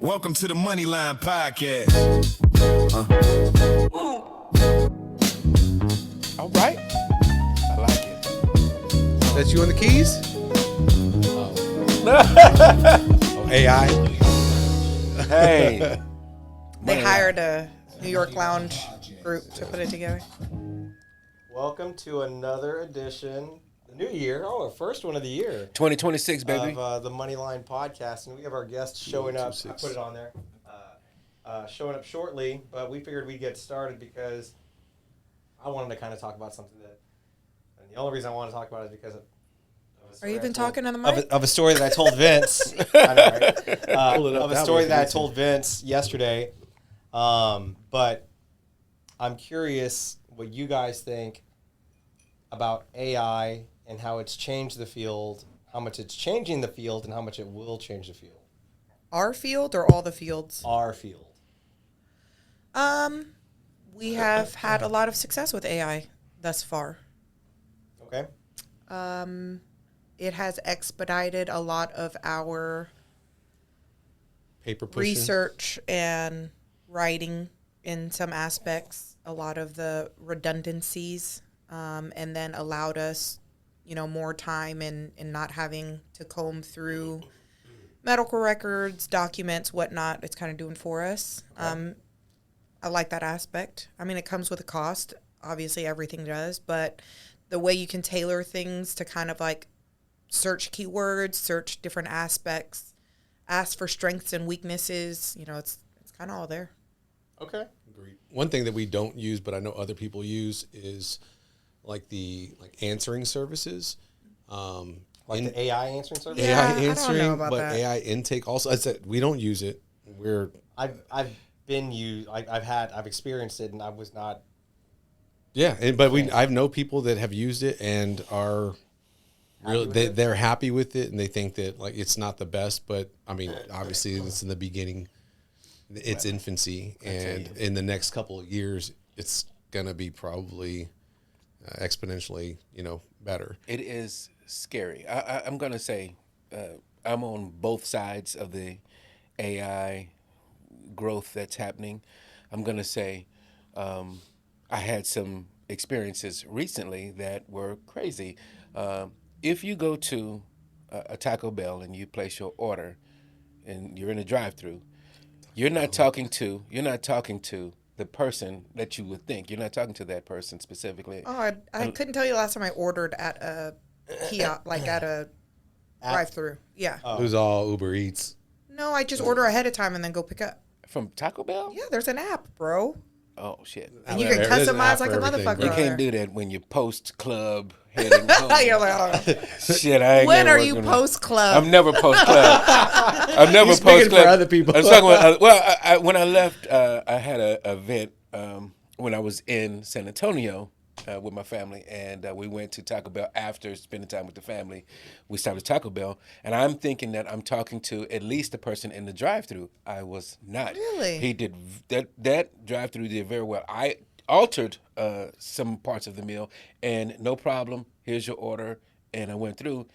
Welcome to the Moneyline Podcast. All right. I like it. That's you on the keys? Oh, AI? Hey. They hired a New York Lounge group to put it together. Welcome to another edition, the new year, our first one of the year. 2026, baby. Of the Moneyline Podcast. And we have our guests showing up. I put it on there. Showing up shortly, but we figured we'd get started because I wanted to kind of talk about something that, and the only reason I want to talk about it is because of Are you even talking on the mic? of a story that I told Vince. I know, right? Of a story that I told Vince yesterday. But I'm curious what you guys think about AI and how it's changed the field, how much it's changing the field, and how much it will change the field. Our field or all the fields? Our field. We have had a lot of success with AI thus far. Okay. It has expedited a lot of our Paper pushing? research and writing in some aspects, a lot of the redundancies, and then allowed us, more time in not having to comb through medical records, documents, whatnot. It's kind of doing for us. I like that aspect. I mean, it comes with a cost. Obviously, everything does. But the way you can tailor things to kind of like search keywords, search different aspects, ask for strengths and weaknesses, it's kind of all there. Okay. Agreed. One thing that we don't use, but I know other people use, is like answering services. Like the AI answering service? Yeah, I AI don't know answering, about but that. AI intake also. I said we don't use it. I've been used. I've experienced it, and I was not. Yeah, I've know people that have used it and are really they're happy with it, and they think that like it's not the best, but I mean obviously it's in the beginning, it's infancy, and in the next couple of years it's gonna be probably exponentially better. It is scary. I'm going to say I'm on both sides of the AI growth that's happening. I'm going to say I had some experiences recently that were crazy. If you go to a Taco Bell and you place your order and you're in a drive-thru, you're not talking to the person that you would think. You're not talking to that person specifically. Oh, I couldn't tell you the last time I ordered at a kiosk, like at a drive-thru. Yeah. It was all Uber Eats. No, I just order ahead of time and then go pick up. From Taco Bell? Yeah, there's an app, bro. Oh, shit. And you can There's an app customize like for a everything, motherfucker. bro. You on can't there. do that when you post club heading home. You're like, oh. Shit, I ain't When never are you working post club? I'm never post club. I'm never He's post speaking club. for other people. I was talking about, when I left, I had an event when I was in San Antonio with my family, and we went to Taco Bell after spending time with the family. We stopped at Taco Bell, and I'm thinking that I'm talking to at least the person in the drive-thru. I was not. Really? He did that drive-thru did very well. I altered some parts of the meal, and no problem. Here's your order, and I went through,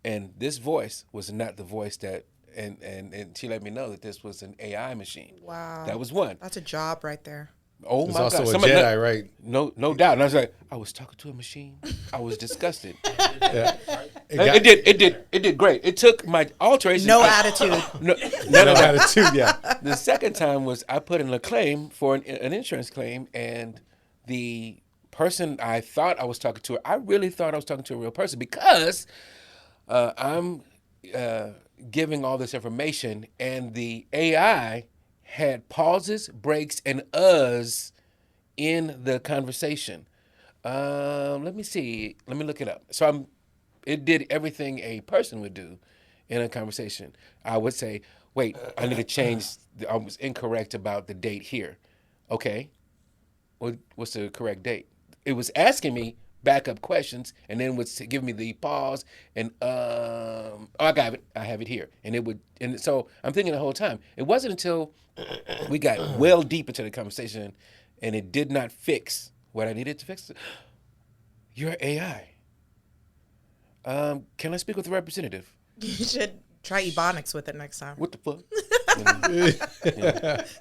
and this voice was not the voice that. And she let me know that this was an AI machine. Wow. That was one. That's a job right there. Oh There's my also God! a Somebody- Jedi, right? No doubt. And I was like, I was talking to a machine. I was disgusted. Yeah. It did great. It took my alteration. No attitude. No, No no. attitude, yeah. The second time was I put in a claim for an insurance claim, and the person I thought I was talking to, I really thought I was talking to a real person because I'm giving all this information, and the AI had pauses, breaks, and uhs in the conversation. Let me see. Let me look it up. So it did everything a person would do in a conversation. I would say, wait, I need to change. I was incorrect about the date here. Okay. What's the correct date? It was asking me backup questions, and then would give me the pause and I got it. I have it here, and so I'm thinking the whole time. It wasn't until we got well deep into the conversation, and it did not fix what I needed to fix. You're AI. Can I speak with the representative? You should try Ebonics with it next time. What the fuck?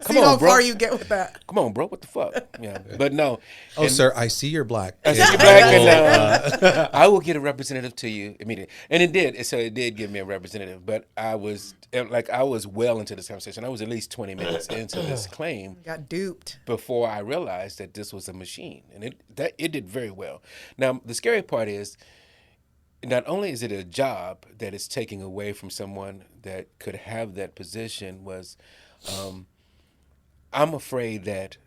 See how far you get with that. Come on, bro. What the fuck? Yeah, but no. Oh, sir, I see you're black. I see you black, and I will get a representative to you immediately. And it did. So it did give me a representative. But I was well into this conversation. I was at least 20 minutes into this claim. Got duped Before I realized that this was a machine, and it did very well. Now the scary part is, not only is it a job that it's taking away from someone that could have that position, I'm afraid that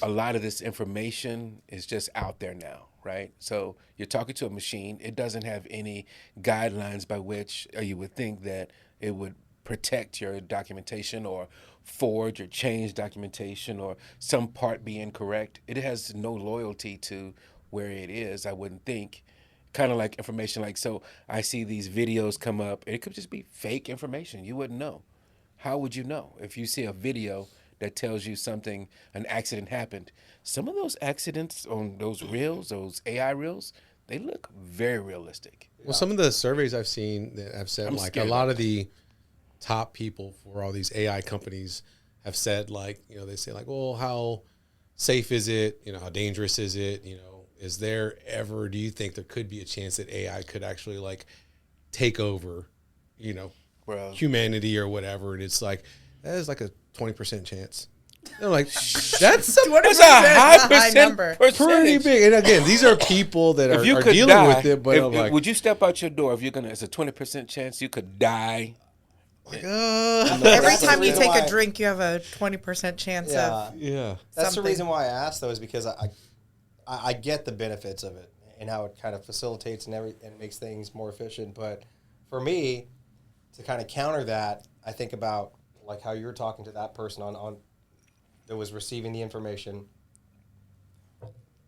a lot of this information is just out there now, right? So you're talking to a machine. It doesn't have any guidelines by which you would think that it would protect your documentation or forge or change documentation or some part be incorrect. It has no loyalty to where it is, I wouldn't think. Kind of like information, like, so I see these videos come up. It could just be fake information. You wouldn't know. How would you know? If you see a video that tells you something, an accident happened. Some of those accidents on those reels, those AI reels, they look very realistic. Well, some of the surveys I've seen that have said, like, a lot of the top people for all these AI companies have said, like, they say, like, well, how safe is it? How dangerous is it? Is there ever, do you think there could be a chance that AI could actually, like, take over, humanity or whatever? And it's like, that is like a 20% chance. They're like, that's a high number. Pretty big. And again, these are people that are dealing with it. But would you step out your door if it's a 20% chance you could die? Every time you take a drink, you have a 20% chance of. Yeah. That's something. the reason why I asked, though, is because I get the benefits of it and how it kind of facilitates and makes things more efficient. But for me, to kind of counter that, I think about like how you're talking to that person on that was receiving the information.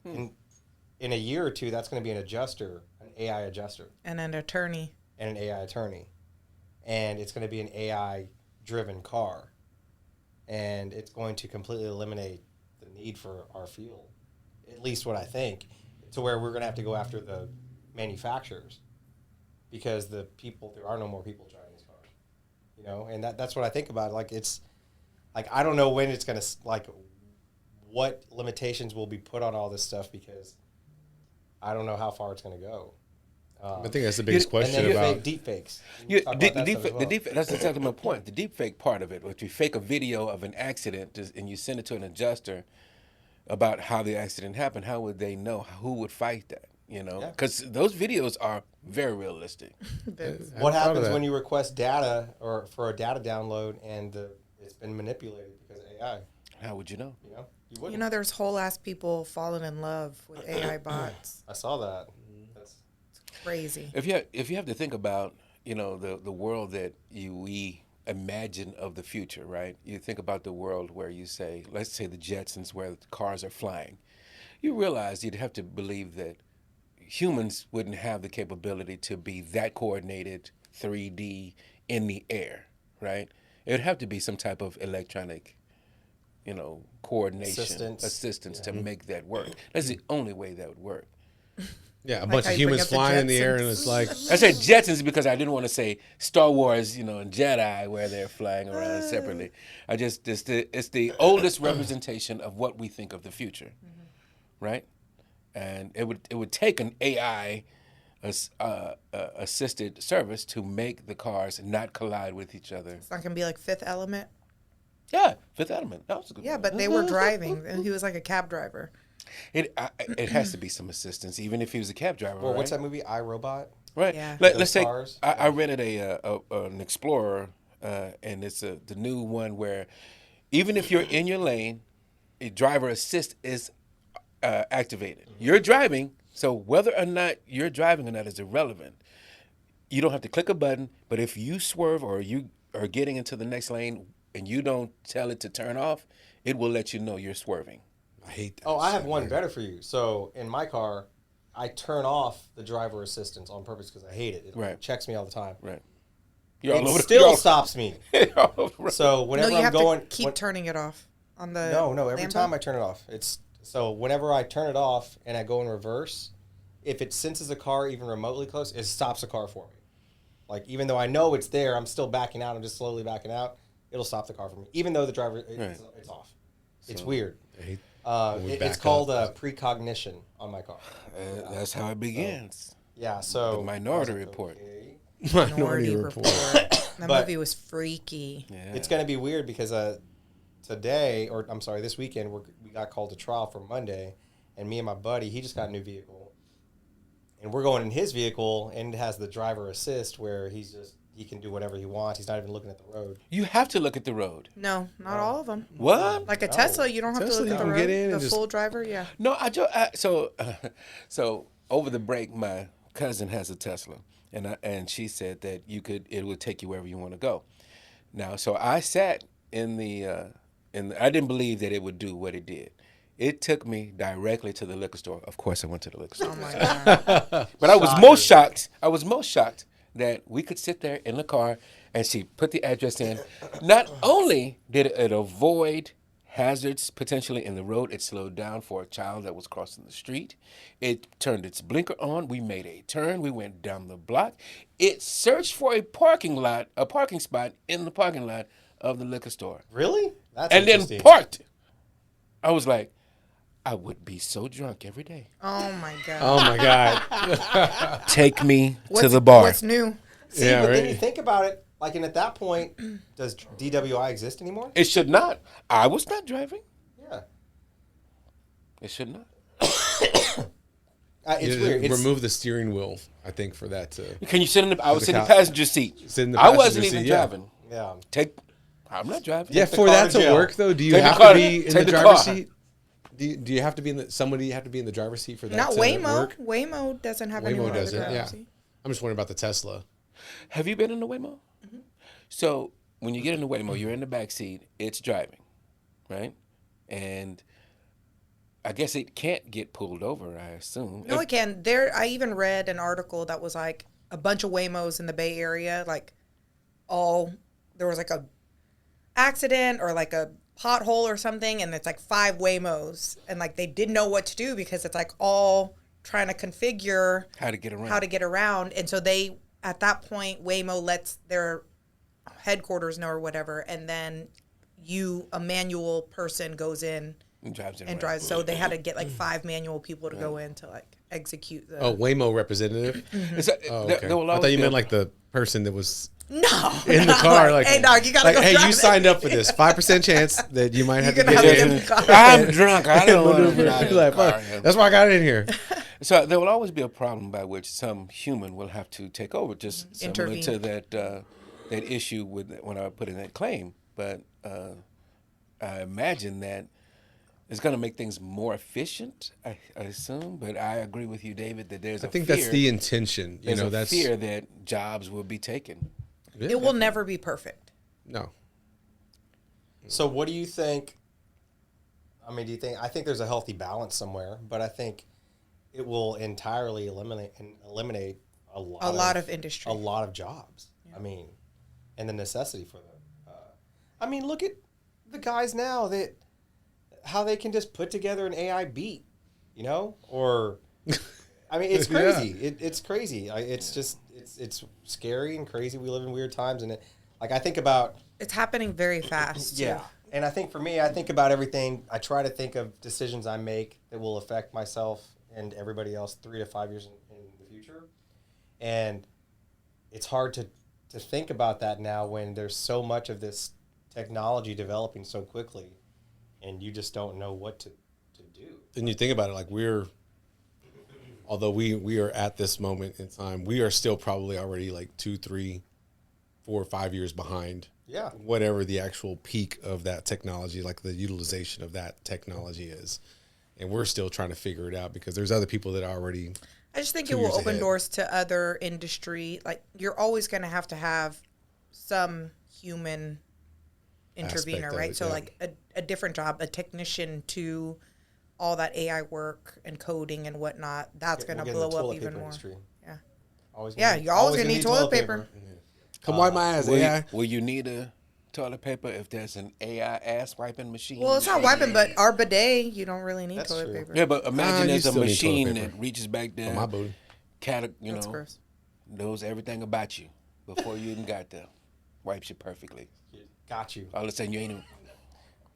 In a year or two, that's going to be an adjuster, an AI adjuster, And an attorney. and an AI attorney, and it's going to be an AI-driven car, and it's going to completely eliminate the need for our fuel. At least what I think, to where we're going to have to go after the manufacturers because there are no more people driving these cars, and that's what I think about. Like, it's like, I don't know when it's going to, like, what limitations will be put on all this stuff because I don't know how far it's going to go. I think that's the biggest question and then about deep fakes. That's exactly my point. The deep fake part of it, if you fake a video of an accident and you send it to an adjuster about how the accident happened, how would they know? Who would fight that? Because those videos are very realistic. What happens when you request data or for a data download and it's been manipulated because of AI? How would you know? You wouldn't. There's whole ass people falling in love with AI bots. I saw that. That's Crazy. If you have to think about the world that we imagine of the future, right? You think about the world where you say, let's say the Jetsons, where the cars are flying. You realize you'd have to believe that humans wouldn't have the capability to be that coordinated 3D in the air, right? It would have to be some type of electronic, coordination, assistance to make that work. That's the only way that would work. a Like bunch how of you bring humans up the flying in the air, Jetsons. and it's like, I said Jetsons because I didn't want to say Star Wars, and Jedi where they're flying around separately. It's the oldest representation of what we think of the future, right? And it would take an AI assisted service to make the cars not collide with each other. It's not going to be like Fifth Element. Yeah, Fifth Element. That was a good Yeah, one. but they were driving, and he was like a cab driver. It has to be some assistance, even if he was a cab driver. Well, right? what's that movie, iRobot? Right. Yeah. Let's say Cars? I rented an Explorer, and it's the new one where even if you're in your lane, a driver assist is activated. You're driving, so whether or not you're driving or not is irrelevant. You don't have to click a button, but if you swerve or you are getting into the next lane and you don't tell it to turn off, it will let you know you're swerving. I hate that. Oh, I have one better for you. So in my car, I turn off the driver assistance on purpose because I hate it. It checks me all the time. Right. It still stops me. So whenever you I'm have going, to keep turning it off on the. No. Every Lambo? time I turn it off, so whenever I turn it off and I go in reverse, if it senses a car even remotely close, it stops the car for me. Like, even though I know it's there, I'm still backing out. I'm just slowly backing out. it'll stop the car for me, even though the driver it's off. It's weird. It's called precognition on my car. That's how it begins. Yeah, so The Minority Report. Minority Report. That movie was freaky. Yeah. It's going to be weird because this weekend we got called to trial for Monday, and me and my buddy, he just got a new vehicle, and we're going in his vehicle, and it has the driver assist where he can do whatever he wants. He's not even looking at the road. You have to look at the road. No, not all of them. What? Like a Tesla, you don't have to look at the road. Get in the full driver, yeah. No, so over the break, my cousin has a Tesla, and she said that it would take you wherever you want to go. Now, so I sat in the I didn't believe that it would do what it did. It took me directly to the liquor store. Of course, I went to the liquor store. Oh my God. But I was most shocked. That we could sit there in the car and she put the address in. Not only did it avoid hazards potentially in the road, it slowed down for a child that was crossing the street. It turned its blinker on. We made a turn. We went down the block. It searched for a parking spot in the parking lot of the liquor store. Really? That's and interesting. Then parked. I was like, I would be so drunk every day. Oh my God. Oh my God. Take me to the bar. What's new? See, but then you think about it, like, and at that point, does DWI exist anymore? It should not. I was not driving. Yeah. It should not. It's weird. Remove the steering wheel, I think, for that to. Can you sit in the? I was sitting in the passenger seat. Sit in the I wasn't passenger even seat, yeah. driving. Yeah. I'm not driving. Yeah, the for car that to to jail. work though, do you Take the have car. to be in Take the the driver's car. seat? Do you have to be in the somebody have to be in the driver's seat for that Not to Waymo. work? Waymo doesn't have Waymo anyone in the doesn't. driver's Yeah. seat. I'm just wondering about the Tesla. Have you been in the Waymo? Mm-hmm. So when you get in the Waymo, you're in the back seat. It's driving, right? And I guess it can't get pulled over, I assume. No, it can. I even read an article that was like a bunch of Waymos in the Bay Area, there was like a accident or like a pothole or something, and it's like 5 Waymos, and like they didn't know what to do because it's like all trying to configure How to get around. and so they at that point Waymo lets their headquarters know or whatever, and then a manual person goes in And drives it and around. drives. So they had to get like 5 manual people to go in to like execute the. Oh, Waymo representative. There will I always thought you be meant like the person that was No, in the car. Like, hey dog, you gotta like, go. hey, drive you it. signed up for this. 5% chance that you might have to You're gonna get have in. to get in the car. I'm drunk. I don't want to drive Like, the car. fuck, that's why I got in here. So there will always be a problem by which some human will have to take over, just similar Intervene. to that issue when I put in that claim. But I imagine that it's going to make things more efficient. I assume, but I agree with you, David, that there's I a think fear. that's the intention. You There's know, a that's fear that jobs will be taken. It will never be perfect. No. So what do you think? I mean, I think there's a healthy balance somewhere, but I think it will entirely eliminate a lot of industry. a lot of jobs. Yeah. I mean, and the necessity for them. I mean, look at the guys now how they can just put together an AI beat, you know? Or, I mean, it's crazy. Yeah. It's crazy. It's scary and crazy. We live in weird times, and I think about. It's happening very fast. Yeah. And I think for me, I think about everything. I try to think of decisions I make that will affect myself and everybody else 3 to 5 years in the future. And it's hard to think about that now when there's so much of this technology developing so quickly and you just don't know what to do. And you think about it, like although we are at this moment in time, we are still probably already like 2, 3, 4, 5 years behind. Yeah. Whatever the actual peak of that technology, like the utilization of that technology is. And we're still trying to figure it out because there's other people that are already. I just think 2 it will years open ahead. doors to other industry. Like you're always going to have some human intervener, Aspect of right? it, so yeah. like a different job, a technician to all that AI work and coding and whatnot. That's going to We'll get in the blow up toilet even paper more. industry. Yeah. Always Yeah, you're always going to need toilet paper. Come wipe my ass, AI. Will you need a toilet paper if there's an AI ass wiping machine? Well, it's not wiping, but our bidet, you don't really need That's toilet true. paper. Yeah, but imagine you there's a still need toilet machine paper. that reaches back there, On my booty. That's gross. knows everything about you before you even got there, wipes you perfectly. Got you. all of a sudden you ain't even,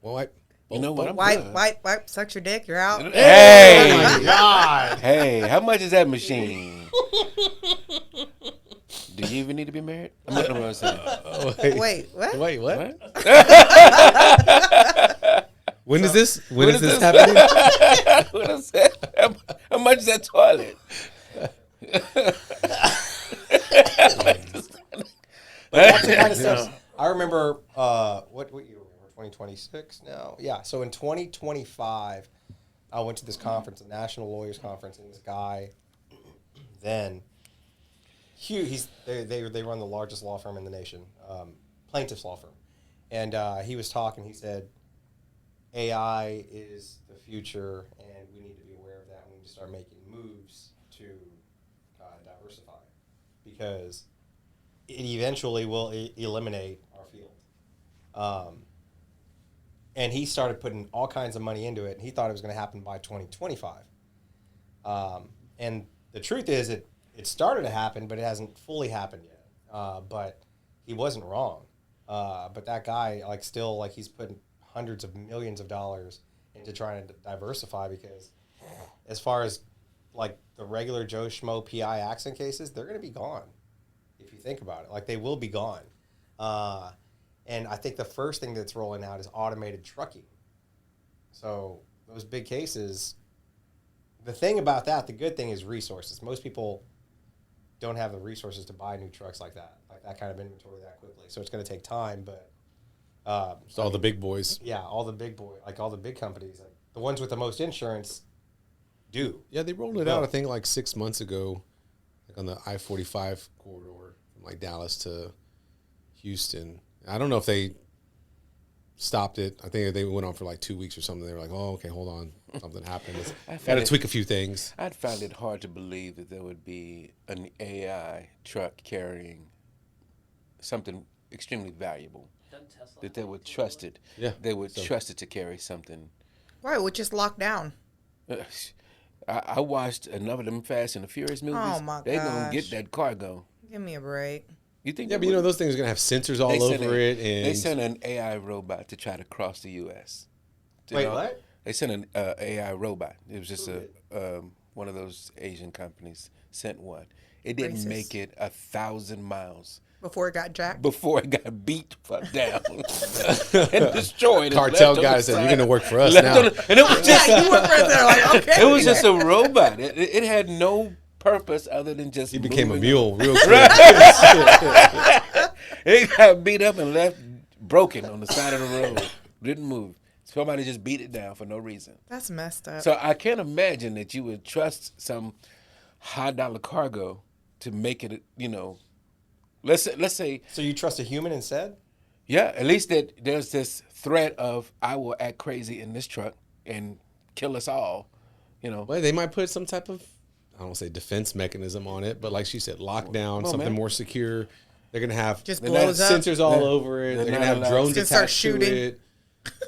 Well, you know what? I'm Wipe, suck your dick, you're out. Hey, Oh my God. hey, how much is that machine? Do you even need to be married? I'm not what I'm saying. Wait, what? Wait, what? What? When is this? When what is is this this? happening? What I said? How much is that toilet? But that's the kind of stuff. I remember, what year were we? 2026 now? Yeah, so in 2025, I went to this conference, a National Lawyers Conference, and this guy, then, they run the largest law firm in the nation, plaintiff's law firm. And he was talking, he said, AI is the future, and we need to be aware of that. We need to start making moves to diversify, because it eventually will eliminate our field. And he started putting all kinds of money into it, and he thought it was going to happen by 2025. And the truth is, it started to happen, but it hasn't fully happened yet. But he wasn't wrong. But that guy, he's putting hundreds of millions of dollars into trying to diversify, because as far as like the regular Joe Schmo PI accident cases, they're going to be gone. If you think about it, like they will be gone. And I think the first thing that's rolling out is automated trucking. So those big cases, the thing about that, the good thing is resources. Most people don't have the resources to buy new trucks like that kind of inventory that quickly. So it's going to take time, but It's all the big boys. yeah, all the big all the big companies, like the ones with the most insurance, do. Yeah, they rolled it out, I think, like 6 months ago, like on the I-45 corridor from like Dallas to Houston. I don't know if they stopped it. I think they went on for like 2 weeks or something. They were like, oh, okay, hold on. Something happened. Got to tweak a few things. I'd find it hard to believe that there would be an AI truck carrying something extremely valuable, that they would trust it. Yeah. They would trust it to carry something. Why? We'll just lock down. I watched enough of them Fast and the Furious movies. Oh, my They gonna gosh. get that cargo. Give me a break. You think? Yeah, but you know, those things are going to have sensors all over it. And They sent an AI robot to try to cross the U.S. Wait, what? They sent an AI robot. It was just one of those Asian companies sent one. It didn't Racist. make it 1,000 miles Before it got jacked? before it got beat down and destroyed. cartel guys said, you're going to work for us now. And it was just, Yeah, you were right there like, okay. it was just a robot. It had no purpose other than just He became a moving. mule real quick. It got beat up and left broken on the side of the road. Didn't move. Somebody just beat it down for no reason. That's messed up. So I can't imagine that you would trust some high-dollar cargo to make it, let's say, So you trust a human instead? yeah, at least that there's this threat of I will act crazy in this truck and kill us all, Well, they might put some type of, I don't want to say defense mechanism on it, but like she said, lockdown, something man. more secure. They're going to have Just They're blows up. sensors all They're- over it. they're They're going not to have allowed- drones It's gonna start attached to shooting. it.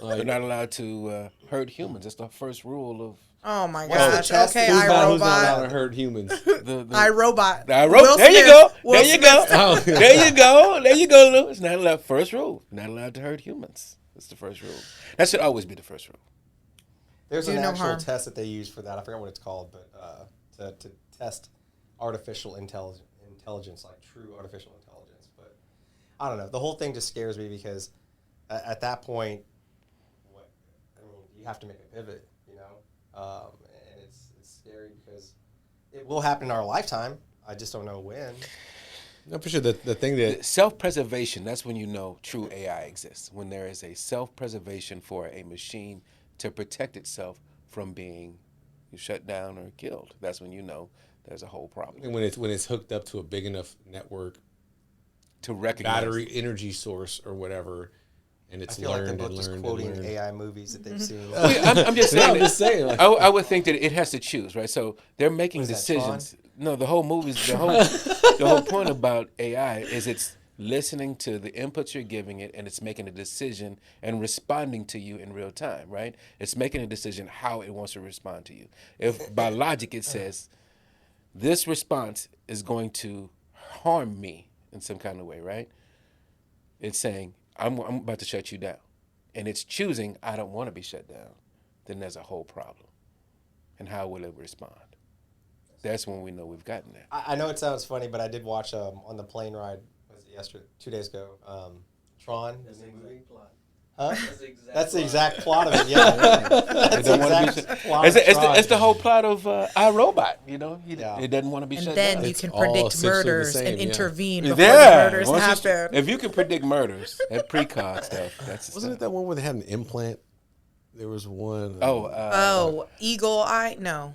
They're not allowed to hurt humans. That's the first rule of Oh my What's the gosh. test? Okay, Who's not allowed iRobot. to hurt humans? the iRobot. Will there you Smith. go. Will There you go. Smith. Oh. There you go. There you go, Lou. It's not allowed. First rule. Not allowed to hurt humans. That's the first rule. That should always be the first rule. There's Do an no actual harm. test that they use for that. I forgot what it's called, but to test artificial intelligence, like true artificial intelligence. But I don't know. The whole thing just scares me because at that point, you have to make a pivot, and it's scary because it will happen in our lifetime. I just don't know when. No, for sure. The thing that Self-preservation, that's when you know true AI exists. When there is a self-preservation for a machine to protect itself from being shut down or killed. That's when you know there's a whole problem. when it's hooked up to a big enough network, To recognize. battery energy source or whatever, and I it's feel like learned they're and both just learned quoting and learned. AI movies that they've seen. I'm just No, saying. I'm just saying. Like, I would think that it has to choose, right? So they're making What is that, decisions. No, the whole the whole point about AI is it's listening to the inputs you're giving it, and it's making a decision and responding to you in real time, right? It's making a decision how it wants to respond to you. If by logic it says this response is going to harm me in some kind of way, right? It's saying I'm about to shut you down, and it's choosing I don't want to be shut down, then there's a whole problem. And how will it respond? That's when we know we've gotten there. I know it sounds funny, but I did watch on the plane ride, was it yesterday, 2 days ago, Tron, the new movie. Huh? That's the exact plot of it. Yeah, that's the exact plot of Tron. It's the whole plot of iRobot. You know, it doesn't want to be And shut then down. you It's can all predict essentially the murders same, and yeah. intervene before the murders happen. If you can predict murders, that precog stuff. That's the Wasn't it stuff. that one where they had an implant? There was one. Eagle Eye? No.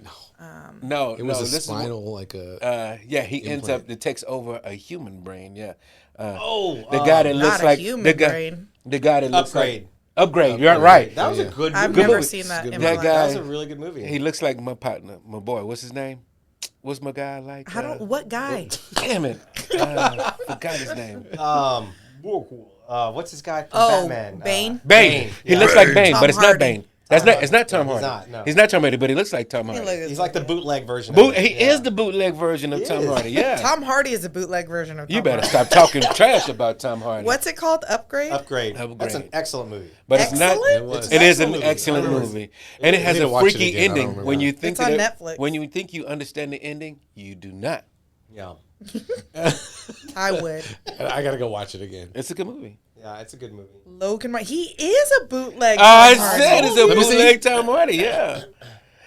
No, it was a this spinal, like a. he ends implant. up. It takes over a human brain. Yeah. The guy that looks Not a like human the guy. brain. The guy that looks Upgrade. like Upgrade. You're right. That was a good movie. I've Good never movie. seen that Good in movie. my That life. guy- That was a really good movie. He looks like my partner, my boy. What's his name? What's my guy like? What guy? Damn it! Forgot his name. What's this guy from Oh, Batman? Bane? Bane. He Yeah. looks like Bane, Tom but it's Hardy. not Bane. That's not. It's not Tom He's Hardy. not, no. He's not Tom Hardy, but he looks like Tom Hardy. He's like the bootleg version. He of it. Yeah. is the bootleg version of He Tom is. Hardy. Yeah. Tom Hardy is a bootleg version of Tom You better Hardy. stop talking trash about Tom Hardy. What's it called? Upgrade? Upgrade. Upgrade. That's an excellent movie. But it's not. Excellent? It is an movie. excellent I remember. movie, and it has need a to watch it freaky again. I don't ending. remember. When you think It's on that Netflix. when you think you understand the ending, you do not. Yeah. I would. I gotta go watch it again. It's a good movie. Yeah, it's a good movie. Logan, he is a bootleg. I Tom Hardy. said it's a Let me see. bootleg Tom Hardy. Yeah,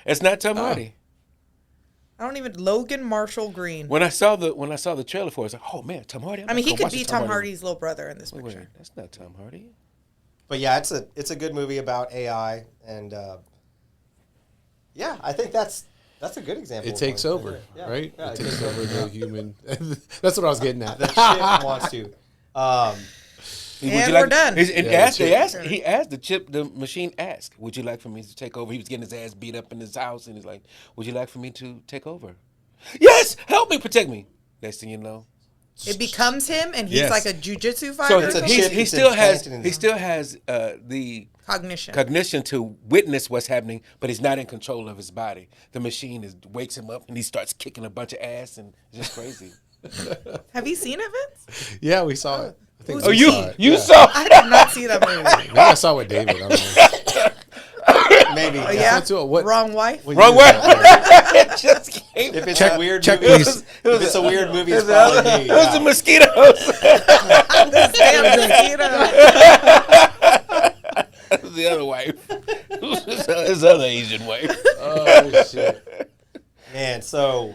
it's not Tom Hardy. I don't even Logan Marshall Green. When I saw the trailer for it, I was like, oh man, Tom Hardy. I mean, he Go could watch be the Tom Hardy's little brother in this Wait, picture. that's not Tom Hardy. But yeah, it's a good movie about AI, and yeah, I think that's a good example. It of takes one. over, Yeah. right? Yeah, It takes over the human. That's what I was getting at. The shit wants to. And we're done. He asked the machine asked, would you like for me to take over? He was getting his ass beat up in his house, and he's like, would you like for me to take over? Yes, help me, protect me. Next thing you know, It becomes him, and he's Yes. like a jujitsu so fighter. It's a he chip he that's still has implanted in he his- still has the Cognition. cognition to witness what's happening, but he's not in control of his body. The machine wakes him up, and he starts kicking a bunch of ass, and it's just crazy. Have you seen it, Vince? Yeah, we saw it. I think Oh, we you saw it. you Yeah. saw? I did not see that movie. Maybe I saw it with David. I don't know. Maybe. Oh, yeah? So to what? Wrong wife? Wrong way. It just came. If it's Check- a weird check movie, these. if it's a weird movie, it's It was probably me. the mosquitoes. Damn mosquito. That was the other wife. His other Asian wife. Oh shit! Man, so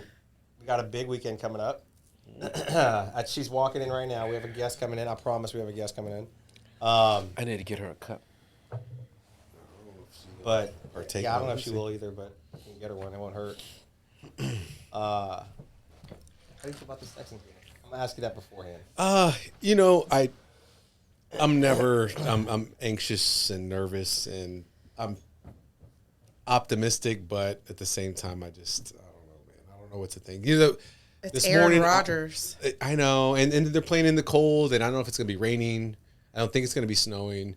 we got a big weekend coming up. She's walking in right now. We have a guest coming in. I promise we have a guest coming in. I need to get her a cup. But Or take yeah, I don't one, know if she see. will either, but I can get her one. It won't hurt. How do you feel about the Texans game? I'm gonna ask you that beforehand. You know, I'm anxious and nervous, and I'm optimistic, but at the same time, I don't know, man. I don't know what to think. You know, It's this Aaron morning, Rodgers. I know, and they're playing in the cold, and I don't know if it's gonna be raining. I don't think it's gonna be snowing.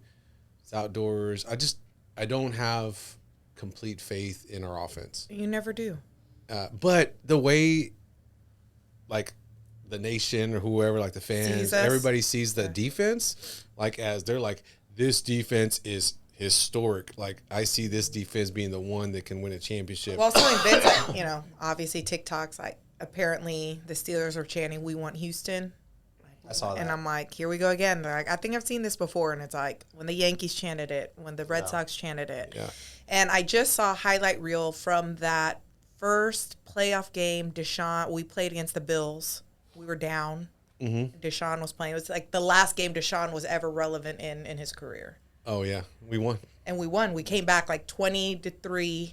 It's outdoors. I don't have complete faith in our offense. You never do. But the way, like, the nation or whoever, like the fans, Sees us. everybody sees the defense, like, as they're like, this defense is historic. Like, I see this defense being the one that can win a championship. Well, something Vince, like, obviously TikTok's like, apparently the Steelers are chanting, "We want Houston." I saw that. And I'm like, here we go again. They're like, I think I've seen this before. And it's like when the Yankees chanted it, when the Red Sox chanted it. Yeah. And I just saw a highlight reel from that first playoff game. We played against the Bills. We were down. Mm-hmm. Deshaun was playing. It was like the last game Deshaun was ever relevant in his career. Oh, yeah. We won. And we won. We came back like 20-3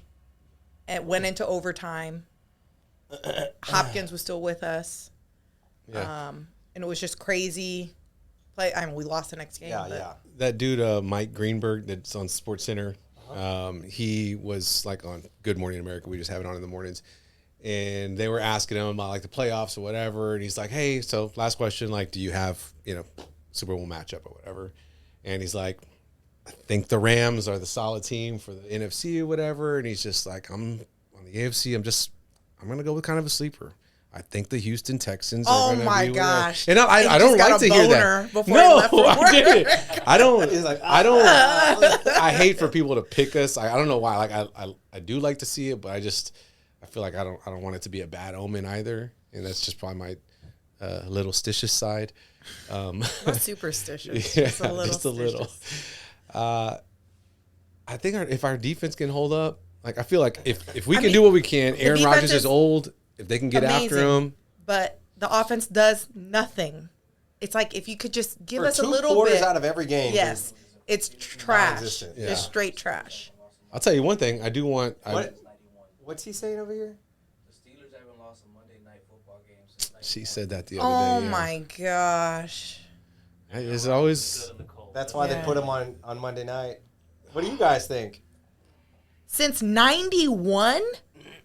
and went into overtime. Hopkins was still with us. Yeah. And it was just crazy. We lost the next game. Yeah, but yeah. That dude, Mike Greenberg, that's on Sports Center, he was like on Good Morning America. We just have it on in the mornings. And they were asking him about like the playoffs or whatever. And he's like, hey, so last question, like, do you have, Super Bowl matchup or whatever? And he's like, I think the Rams are the solid team for the NFC or whatever. And he's just like, I'm on the AFC. I'm going to go with kind of a sleeper. I think the Houston Texans Oh are going to my be gosh. And I He don't just got like a to hear boner that. before he left for I work. didn't. I don't. He's like, I don't. I hate for people to pick us. I don't know why. Like I do like to see it, but I feel like I don't want it to be a bad omen either. And that's just probably my little stitious side. Not superstitious. Yeah, just a little. just a little. I think if our defense can hold up, like I feel like if we can do what we can, Aaron defense Rodgers is old. If they can get after him, but the offense does nothing. It's like if you could just give For us a 2 little quarters bit. out of every game. Yes, it's trash. non-existent. Yeah. It's straight trash. I'll tell you one thing. I do want. What's he saying over here? The Steelers haven't lost a Monday night football game since She said that the other Oh day. yeah. my gosh. It's always. That's why they Yeah. put him on Monday night. What do you guys think? Since 91,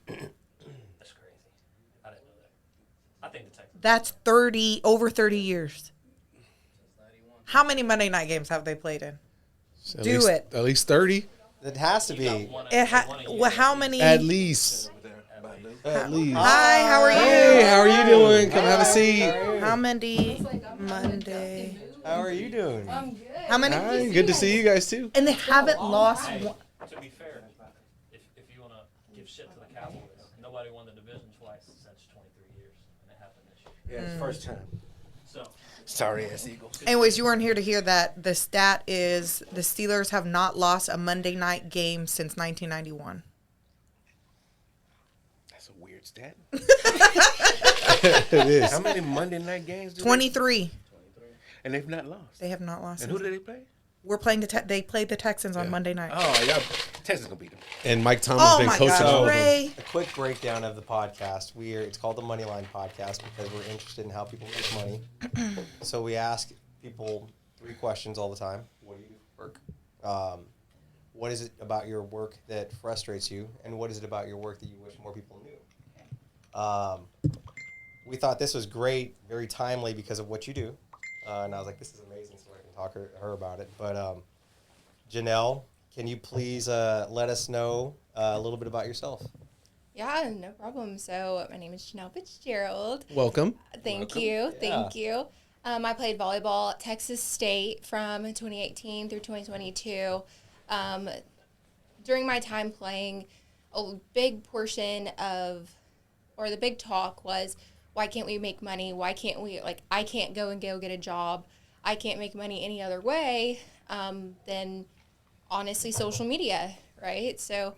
That's crazy. I didn't know that. I think the Texans that's over 30 years. since 91. How many Monday night games have they played in? At Do least, it. At least 30. It has to be. How many? At least. At least. Hi, how are you? Hey, how are you doing? Come have a seat. How many Monday? How are you doing? How many? Hi, good to see you guys too. And they haven't lost one. To be fair, if you want to give shit to the Cowboys, nobody won the division twice since 23 years, and it happened this year. Yeah, it's first time. So Sorry, ass Eagles. Anyways, you weren't here to hear that. The stat is the Steelers have not lost a Monday night game since 1991. That's a weird stat. It is. How many Monday night games? 23. And they've not lost. They have not lost. And who did they play? We're playing they played the Texans on Monday night. Oh, y'all. Texas gonna beat them. And Mike Tomlin's Oh been my coaching all gosh, of them. Ray. A quick breakdown of the podcast. It's called the Moneyline Podcast because we're interested in how people make money. So we ask people 3 questions all the time. What do you do for work? What is it about your work that frustrates you? And what is it about your work that you wish more people knew? We thought this was great, very timely because of what you do. And I was like, this is amazing, so I can talk to her about it. But Janelle, can you please let us know a little bit about yourself? Yeah, no problem. So my name is Janelle Fitzgerald. Welcome. Thank you. I played volleyball at Texas State from 2018 through 2022. During my time playing, a big portion of, or the big talk was, why can't we make money? Why can't we, I can't go get a job. I can't make money any other way than, honestly, social media, right? So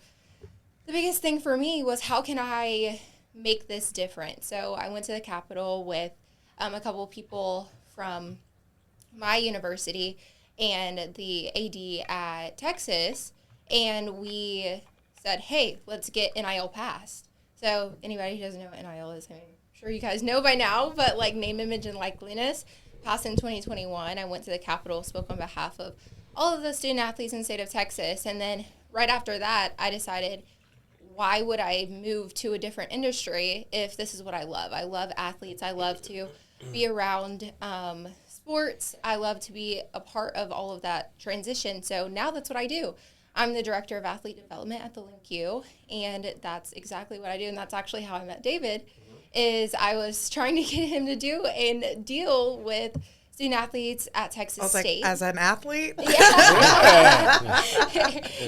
the biggest thing for me was, how can I make this different? So I went to the Capitol with a couple of people from my university and the AD at Texas, and we said, hey, let's get NIL passed. So anybody who doesn't know what NIL is, I'm sure you guys know by now, but name, image, and likeliness passed in 2021. I went to the Capitol, spoke on behalf of all of the student athletes in the state of Texas, and then right after that, I decided, why would I move to a different industry if this is what I love? I love athletes. I love to be around sports. I love to be a part of all of that transition. So now that's what I do. I'm the director of athlete development at the LinQ, and that's exactly what I do. And that's actually how I met David, is I was trying to get him to do a deal with student athletes at Texas State. As an athlete? Yeah.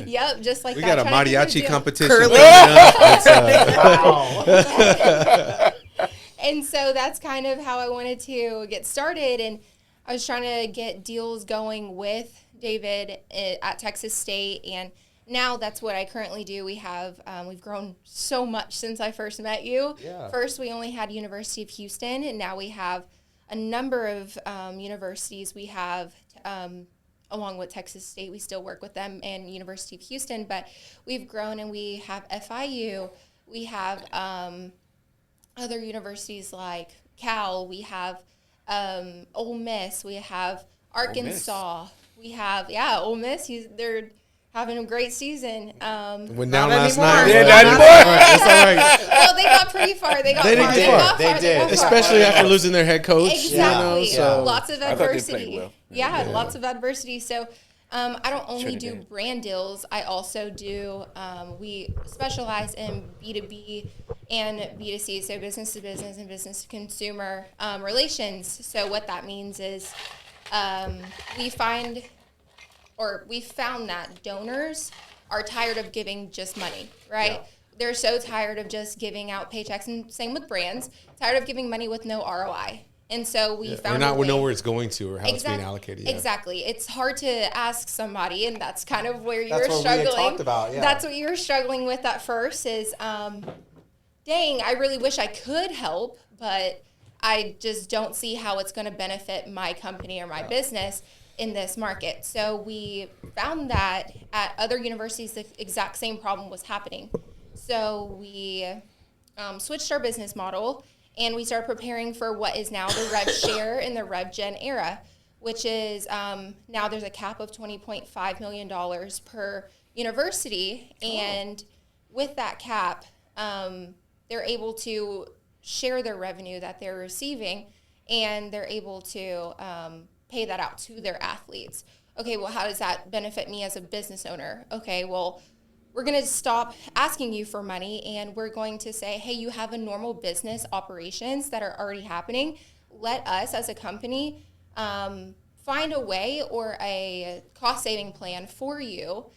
Yep, just like We that. got a Trying to get him to mariachi do- competition. Curly. Wow. And so that's kind of how I wanted to get started. And I was trying to get deals going with David at Texas State. And now that's what I currently do. We have, we've grown so much since I first met you. Yeah. First, we only had University of Houston, and now we have a number of universities. We have, along with Texas State, we still work with them, and University of Houston, but we've grown, and we have FIU. We have other universities like Cal. We have Ole Miss. We have Arkansas. We have, Ole Miss. They're having a great season. Went down Not last anymore. night. Yeah, but not that's all right. Well, they got pretty far. They got They far. did They get got far. far. They They got did. far. Especially after losing their head coach. Exactly. You know, so Lots of I thought they adversity. played well. Yeah, lots of adversity. So I don't only do Trinidad. brand deals. I also do, we specialize in B2B and B2C, so business to business and business to consumer relations. So what that means is we found that donors are tired of giving just money, right? Yeah. They're so tired of just giving out paychecks, and same with brands, tired of giving money with no ROI. And so we found we know where it's going to or how it's being allocated. Yeah. Exactly. It's hard to ask somebody, and that's kind of where you're That's what struggling. we had talked about, yeah. That's what you were struggling with at first is, dang, I really wish I could help, but I just don't see how it's going to benefit my company or my business in this market. So we found that at other universities, the exact same problem was happening. So we switched our business model, and we started preparing for what is now the Rev Share and the Rev Gen era, which is now there's a cap of $20.5 million per university. And with that cap, they're able to share their revenue that they're receiving, and they're able to pay that out to their athletes. Okay, well, how does that benefit me as a business owner? Okay, well, we're going to stop asking you for money, and we're going to say, hey, you have a normal business operations that are already happening. Let us as a company find a way or a cost-saving plan for you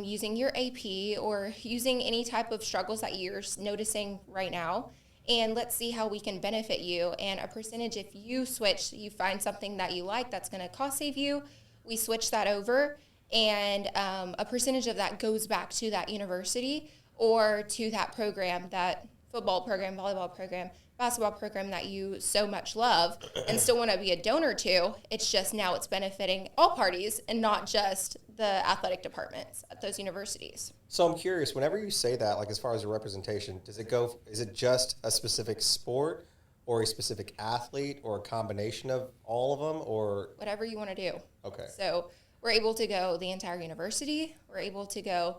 using your AP or using any type of struggles that you're noticing right now. And let's see how we can benefit you. And a percentage, if you switch, you find something that you like that's going to cost save you, we switch that over. And a percentage of that goes back to that university or to that program, that football program, volleyball program, basketball program that you so much love and still want to be a donor to. It's just now it's benefiting all parties and not just the athletic departments at those universities. So I'm curious, whenever you say that, like as far as a representation, is it just a specific sport or a specific athlete or a combination of all of them, or? Whatever you want to do. Okay. So we're able to go the entire university. We're able to go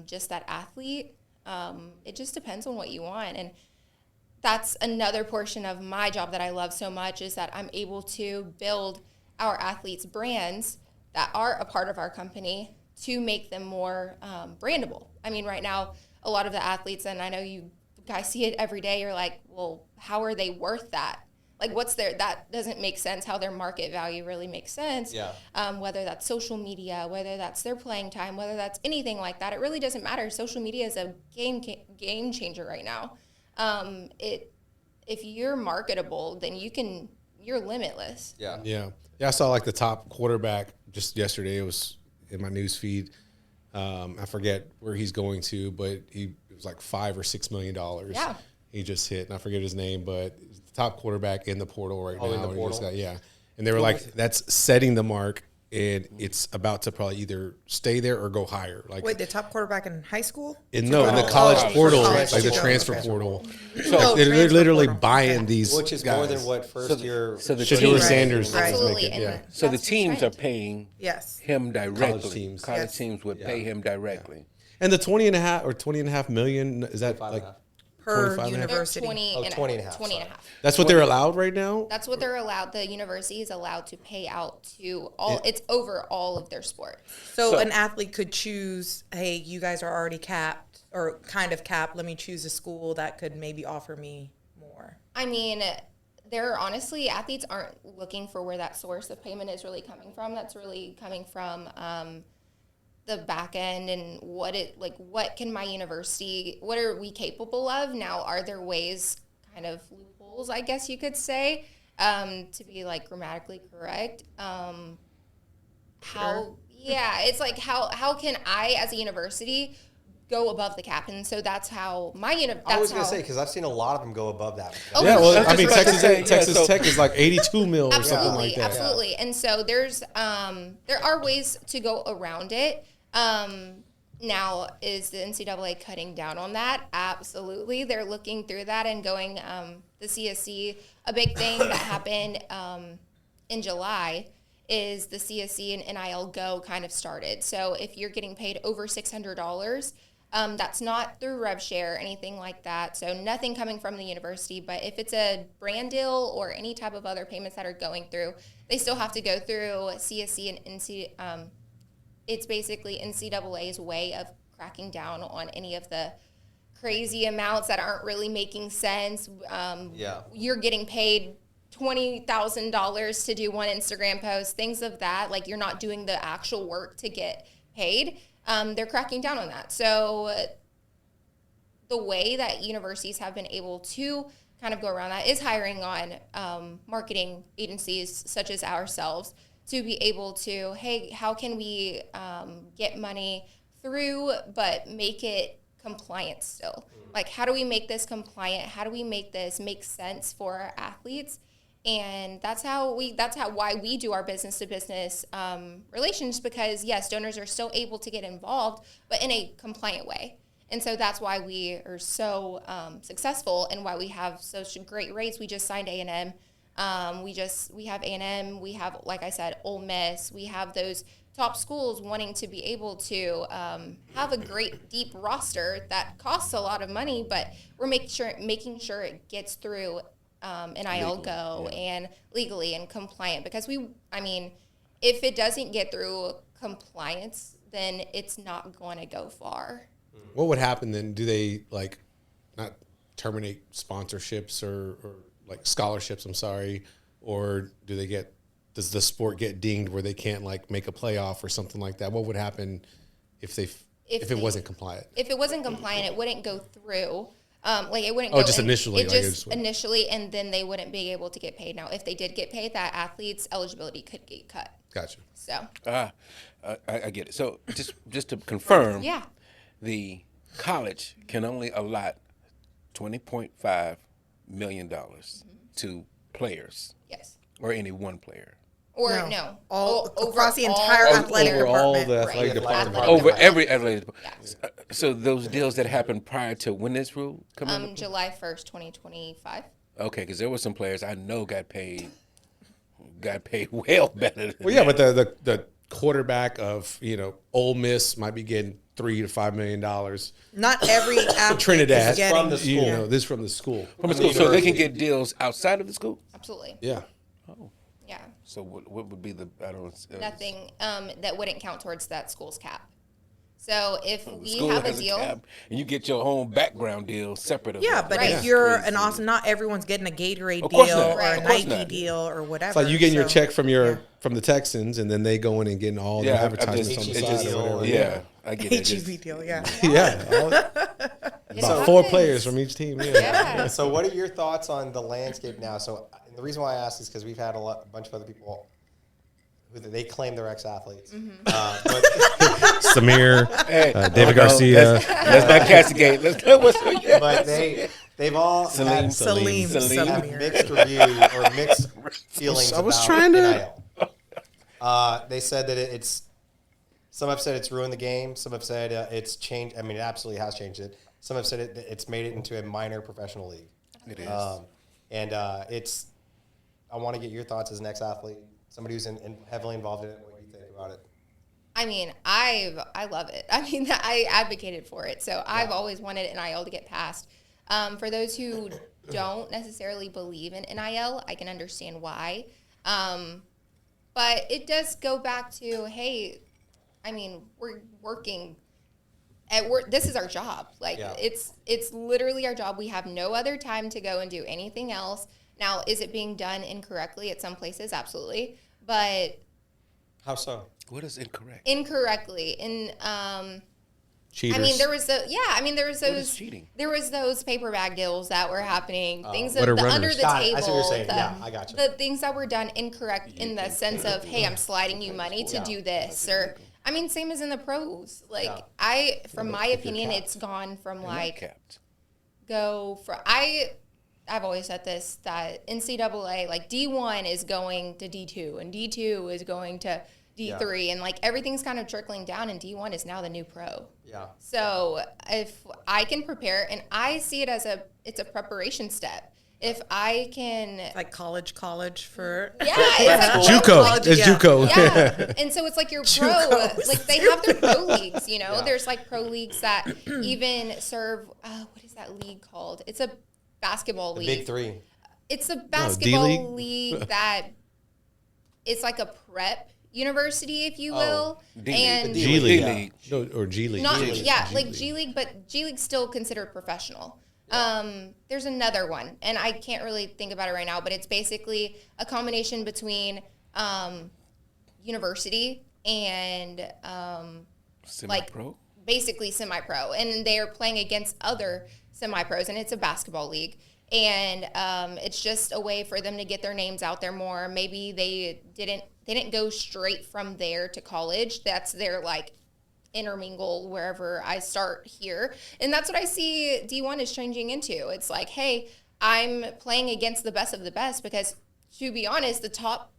just that athlete. It just depends on what you want. And that's another portion of my job that I love so much is that I'm able to build our athletes' brands that are a part of our company to make them more brandable. I mean, right now, a lot of the athletes, and I know you guys see it every day, you're like, well, how are they worth that? Like, that doesn't make sense, how their market value really makes sense. Yeah. Whether that's social media, whether that's their playing time, whether that's anything like that, it really doesn't matter. Social media is a game changer right now. If you're marketable, then you're limitless. Yeah. Yeah. Yeah. I saw like the top quarterback just yesterday. It was in my news feed. I forget where he's going to, but it was like $5 or $6 million. Yeah. He just hit, and I forget his name, but he's the top quarterback in the portal right now. In the portal? And they were like, that's setting the mark, and it's about to probably either stay there or go higher. Like, Wait, the top quarterback in high school? in the college portal, college. like the Okay. transfer portal. So Like, they're transfer literally portal. buying Okay. these Which is guys. more than what first year. so the Shaquille team, Sanders Right. is Absolutely. making. Yeah. And so the that's teams trend. are paying Yes. him directly. College teams. College Yes. teams would pay him directly. And the 20.5 million, is that like, Per 25 and a half? They're university. 20 Oh, and 20 and a half, 20 and a sorry. half. that's what they're allowed right now? That's what they're allowed. The university is allowed to pay out to all. It's over all of their sports. So an athlete could choose, hey, you guys are already capped or kind of capped. Let me choose a school that could maybe offer me more. I mean, they're honestly, athletes aren't looking for where that source of payment is really coming from. That's really coming from the back end and what can my university, what are we capable of? Now, are there ways, kind of loopholes, I guess you could say, to be like grammatically correct? It's like how can I as a university go above the cap? And so that's how my I was going to say, because I've seen a lot of them go above that. Oh, Yeah, well, sure. I mean, That's what I was Texas gonna say. Tech is like 82 mil or something Absolutely, like that. absolutely. And so there's there are ways to go around it. Now, is the NCAA cutting down on that? Absolutely. They're looking through that and going, the CSC, a big thing that happened in July is the CSC and NIL Go kind of started. So if you're getting paid over $600, that's not through rev share or anything like that. So nothing coming from the university. But if it's a brand deal or any type of other payments that are going through, they still have to go through CSC and NC. It's basically NCAA's way of cracking down on any of the crazy amounts that aren't really making sense. Yeah. You're getting paid $20,000 to do one Instagram post, things of that. Like, you're not doing the actual work to get paid. They're cracking down on that. So the way that universities have been able to kind of go around that is hiring on marketing agencies such as ourselves to be able to, hey, how can we get money through but make it compliant still? Like, how do we make this compliant? How do we make this make sense for our athletes? And that's why we do our business to business relations, because yes, donors are still able to get involved, but in a compliant way. And so that's why we are so successful and why we have such great rates. We just signed A&M. We have A&M. We have, like I said, Ole Miss. We have those top schools wanting to be able to have a great deep roster that costs a lot of money, but we're making sure it gets through NIL Go and legally and compliant, because if it doesn't get through compliance, then it's not going to go far. What would happen then? Do they not terminate sponsorships or like scholarships? I'm sorry, or does the sport get dinged where they can't make a playoff or something like that? What would happen if it wasn't compliant? If it wasn't compliant, it wouldn't go through. It wouldn't go just initially. Initially, and then they wouldn't be able to get paid. Now, if they did get paid, that athlete's eligibility could get cut. Gotcha. So. I get it. So just to confirm. Yeah. The college can only allot $20.5 million to players. Yes. Or any one player. Or no. All across the entire athletic department. The athletic department. Over every athletic department. Yeah. So those deals that happened prior to when this rule come in? July 1st, 2025. Okay, because there were some players I know got paid well better than Well, yeah, but the quarterback of Ole Miss might be getting $3 to $5 million. Not every athlete Trinidad is getting, from the school. This from the school. From the school, so they can get deals outside of the school. Absolutely. Yeah. Oh. Yeah. So what would be the nothing that wouldn't count towards that school's cap. So if we school have a has deal, cap, and you get your home background deal separate. Of Yeah, that. but Right. if you're Crazy. an awesome, not everyone's getting a Gatorade Of course deal not. or Right. a Of course Nike not. deal or whatever. It's like you getting your so- check from the Texans, and then they go in and getting all the Yeah, advertisements on the HEB side deal, or whatever. Yeah, I get it. HEB deal, yeah. Yeah. It About 4 happens. players from each team. Yeah. Yeah. So what are your thoughts on the landscape now? So the reason why I asked is because we've had a bunch of other people who they claim they're ex-athletes. But Samir, Hey, David Garcia. Let's not castigate. Let's go. but they've all had Salim. have mixed reviews or mixed feelings I was about trying to- NIL. They said that it's some have said it's ruined the game. Some have said it's changed. I mean, it absolutely has changed it. Some have said it's made it into a minor professional league. It is. It's. I want to get your thoughts as an ex-athlete, somebody who's heavily involved in it. What do you think about it? I mean, I love it. I mean, I advocated for it. So I've always wanted NIL to get passed. For those who don't necessarily believe in NIL, I can understand why. But it does go back to, hey, I mean, we're working at work. This is our job. Like, it's literally our job. We have no other time to go and do anything else. Now, is it being done incorrectly at some places? Absolutely. But How so? What is incorrect? incorrectly in Cheaters. I mean, there was those cheating? there was those paper bag deals that were happening, things What that are the runners? under the Got it. table, I see what you're saying. the, Yeah, I got you. the things that were done incorrect in the sense of, hey, I'm sliding you money to do this, or I mean, same as in the pros. Like from my opinion, it's gone from like Capped. I've always said this, that NCAA, like D1 is going to D2 and D2 is going to D3 and like everything's kind of trickling down and D1 is now the new pro. Yeah. So if I can prepare, and I see it as it's a preparation step. If I can, Like college for it's like JUCO. It's Yeah. JUCO. yeah, and so it's like your pro, JUCO. like they have their pro leagues, you know. Yeah. There's like pro leagues that even serve. What is that league called? It's a basketball The league. big three. It's a basketball D-League? league that it's like a prep. university, if you will. And G League. No, or G League. not, G League. yeah, like G League, but G League's still considered professional. There's another one, and I can't really think about it right now, but it's basically a combination between university and Semi-pro? basically semi-pro, and they're playing against other semi-pros, and it's a basketball league. And it's just a way for them to get their names out there more. Maybe they didn't go straight from there to college. That's their like intermingle wherever I start here. And that's what I see D1 is changing into. It's like, hey, I'm playing against the best of the best, because to be honest, the top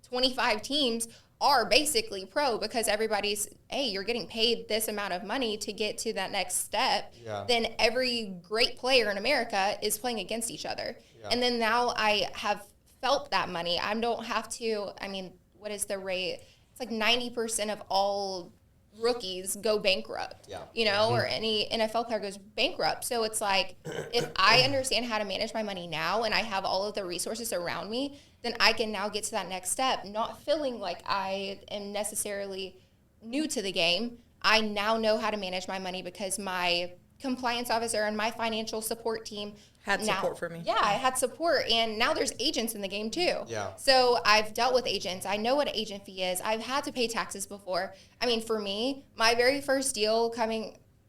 25 teams are basically pro, because everybody's, hey, you're getting paid this amount of money to get to that next step. Yeah. Then every great player in America is playing against each other. Yeah. And then now I have felt that money. I don't have to, I mean, what is the rate? It's like 90% of all rookies go bankrupt, you know, or any NFL player goes bankrupt. So it's like, if I understand how to manage my money now and I have all of the resources around me, then I can now get to that next step, not feeling like I am necessarily new to the game. I now know how to manage my money because my compliance officer and my financial support team Had support for me. Yeah, I had support, and now there's agents in the game too. Yeah. So I've dealt with agents. I know what an agent fee is. I've had to pay taxes before. I mean, for me, my very first deal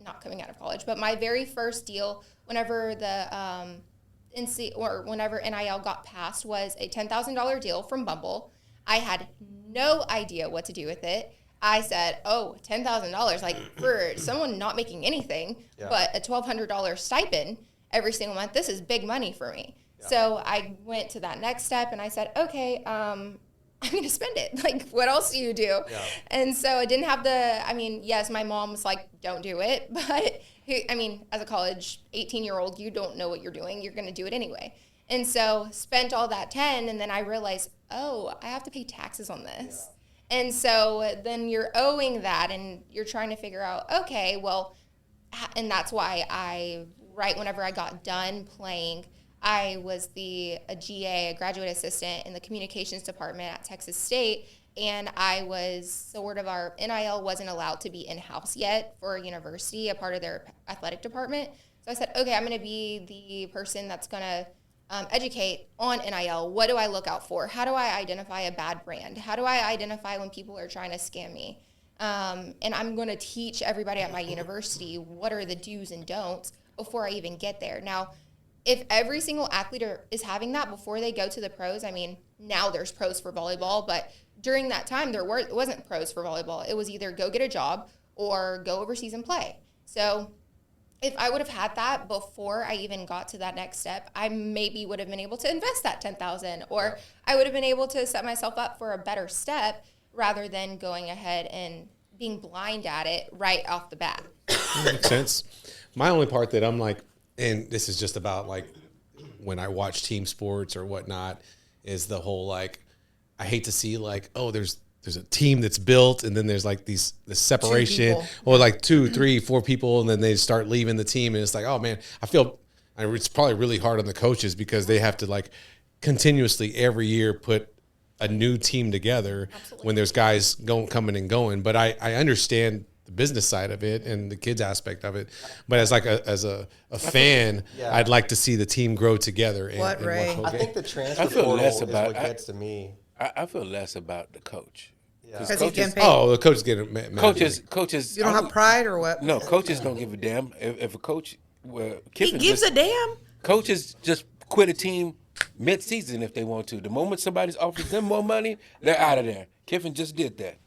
not coming out of college, but my very first deal whenever the whenever NIL got passed was a $10,000 deal from Bumble. I had no idea what to do with it. I said, oh, $10,000, like for someone not making anything, but a $1,200 stipend every single month, this is big money for me. Yeah. So I went to that next step and I said, okay, I'm going to spend it. Like, what else do you do? Yeah. And so I didn't have yes, my mom was like, don't do it. But as a college 18-year-old, you don't know what you're doing. You're going to do it anyway. And so spent all that 10, and then I realized, oh, I have to pay taxes on this. Yeah. And so then you're owing that, and you're trying to figure out, okay, well, and that's why right whenever I got done playing, I was a GA, a graduate assistant in the communications department at Texas State, and I was sort of, our NIL wasn't allowed to be in-house yet for a university, a part of their athletic department. So I said, okay, I'm going to be the person that's going to educate on NIL. What do I look out for? How do I identify a bad brand? How do I identify when people are trying to scam me? And I'm going to teach everybody at my university what are the do's and don'ts before I even get there. Now, if every single athlete is having that before they go to the pros, now there's pros for volleyball, but during that time, it wasn't pros for volleyball. It was either go get a job or go overseas and play. So if I would have had that before I even got to that next step, I maybe would have been able to invest that $10,000, or I would have been able to set myself up for a better step rather than going ahead and being blind at it right off the bat. Makes sense. My only part that I'm like, and this is just about like when I watch team sports or whatnot, is the whole like, I hate to see like, oh, there's a team that's built and then there's like the separation, or like 2, 3, 4 people, and then they start leaving the team, and it's like, oh man, it's probably really hard on the coaches because they have to like continuously every year put a new team together. Absolutely. When there's guys coming and going. But I understand the business side of it and the kids aspect of it. But as a fan, I'd like to see the team grow together. I think the transfer portal is what gets to me. I feel less about the coach. Because he's getting paid. Oh, the coach is getting mad. Coaches. You don't have pride or what? No, coaches don't give a damn. If a coach, he gives a damn. Coaches just quit a team mid-season if they want to. The moment somebody's offers them more money, they're out of there. Kiffin just did that.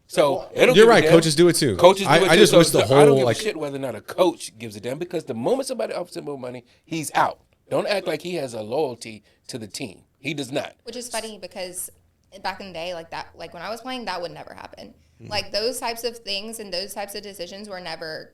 So you're right. Coaches do it too. Coaches do it too. I just wish the whole I don't give a shit whether or not a coach gives a damn, because the moment somebody offers him more money, he's out. Don't act like he has a loyalty to the team. He does not. Which is funny because back in the day, like when I was playing, that would never happen. Like those types of things and those types of decisions were never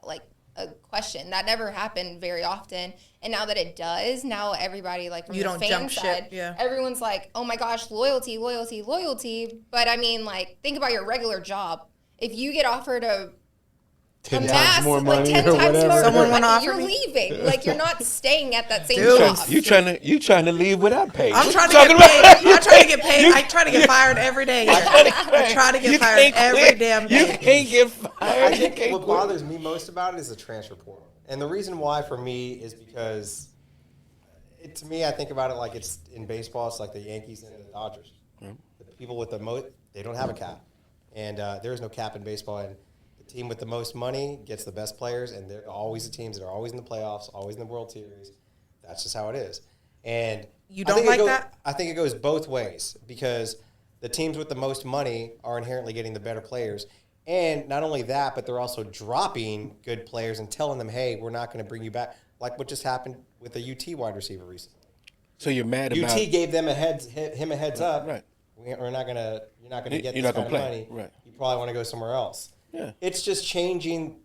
like a question. That never happened very often. And now that it does, now everybody, like from the fan side, everyone's like, oh my gosh, loyalty. But like, think about your regular job. If you get offered a 10 a times mass, more like money 10 or times whatever. more Someone money. wanna offer You're me? leaving. Like, you're not staying at that same Dude. job. You trying to leave without pay. I'm trying to Talking get paid. about- I'm trying to get paid. I try to get fired every day. I try to You get fired can't every quit. damn You day. can't get fired. I You think can't what quit. bothers me most about it is the transfer portal. And the reason why for me is because to me, I think about it like it's in baseball, it's like the Yankees and the Dodgers. The people with the most, they don't have a cap. And there is no cap in baseball. And the team with the most money gets the best players, and they're always the teams that are always in the playoffs, always in the World Series. That's just how it is. And You don't like that? I think it goes both ways because the teams with the most money are inherently getting the better players. And not only that, but they're also dropping good players and telling them, hey, we're not going to bring you back. Like what just happened with the UT wide receiver recently. So you're mad about UT gave them him a heads up. Right. We're not gonna. You're not gonna get You're this not gonna kind of play. money. Right. You probably want to go somewhere else. Yeah. It's just changing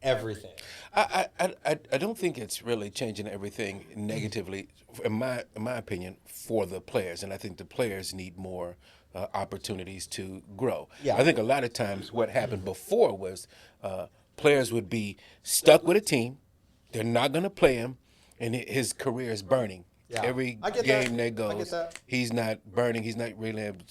everything. I don't think it's really changing everything negatively, in my opinion, for the players. And I think the players need more opportunities to grow. Yeah. I think a lot of times what happened before was players would be stuck with a team. They're not going to play him, and his career is burning. Yeah. Every I get game that. that I get goes, that. he's not burning. He's not really able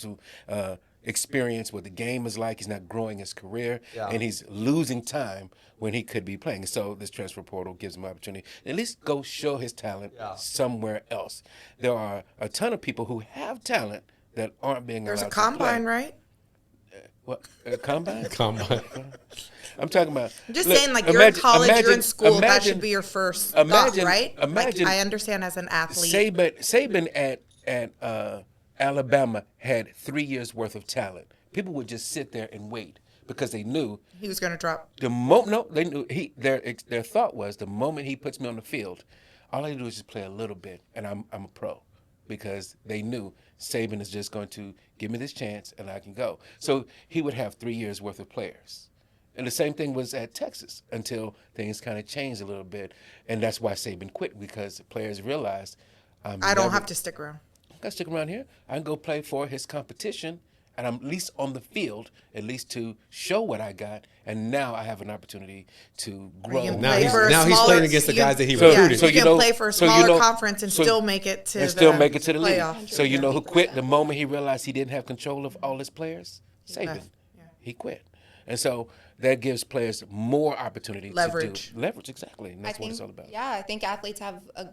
to experience what the game is like. He's not growing his career, Yeah. and he's losing time when he could be playing. So this transfer portal gives him opportunity. At least go show his talent somewhere else. There are a ton of people who have talent that aren't being There's a allowed combine, to play. right? What? A combine? Combine. I'm talking about. I'm just look, saying, like, you're in college, you're in school, that imagine- should be your first imagine- thought, right? imagine- like, I understand as an athlete. Saban at Alabama had 3 years worth of talent. People would just sit there and wait because they knew He was going to drop. they knew their thought was the moment he puts me on the field, all I do is just play a little bit and I'm a pro, because they knew Saban is just going to give me this chance and I can go. So he would have 3 years worth of players. And the same thing was at Texas until things kind of changed a little bit. And that's why Saban quit, because players realized I don't have to stick around. I can stick around here. I can go play for his competition, and I'm at least on the field, at least to show what I got. And now I have an opportunity to grow. You can Now play he's- for a now he's smaller- playing against the you can- guys that he So- recruited. Yeah, so you you can know- play for a so you smaller know- conference and so- still make it to and still the make it to the league. playoff. So you know who quit the moment he realized he didn't have control of all his players? Saban. left. Yeah. He quit. And so that gives players more opportunity Leverage. to do leverage, exactly. And that's I think, what it's all about. Yeah, I think athletes have a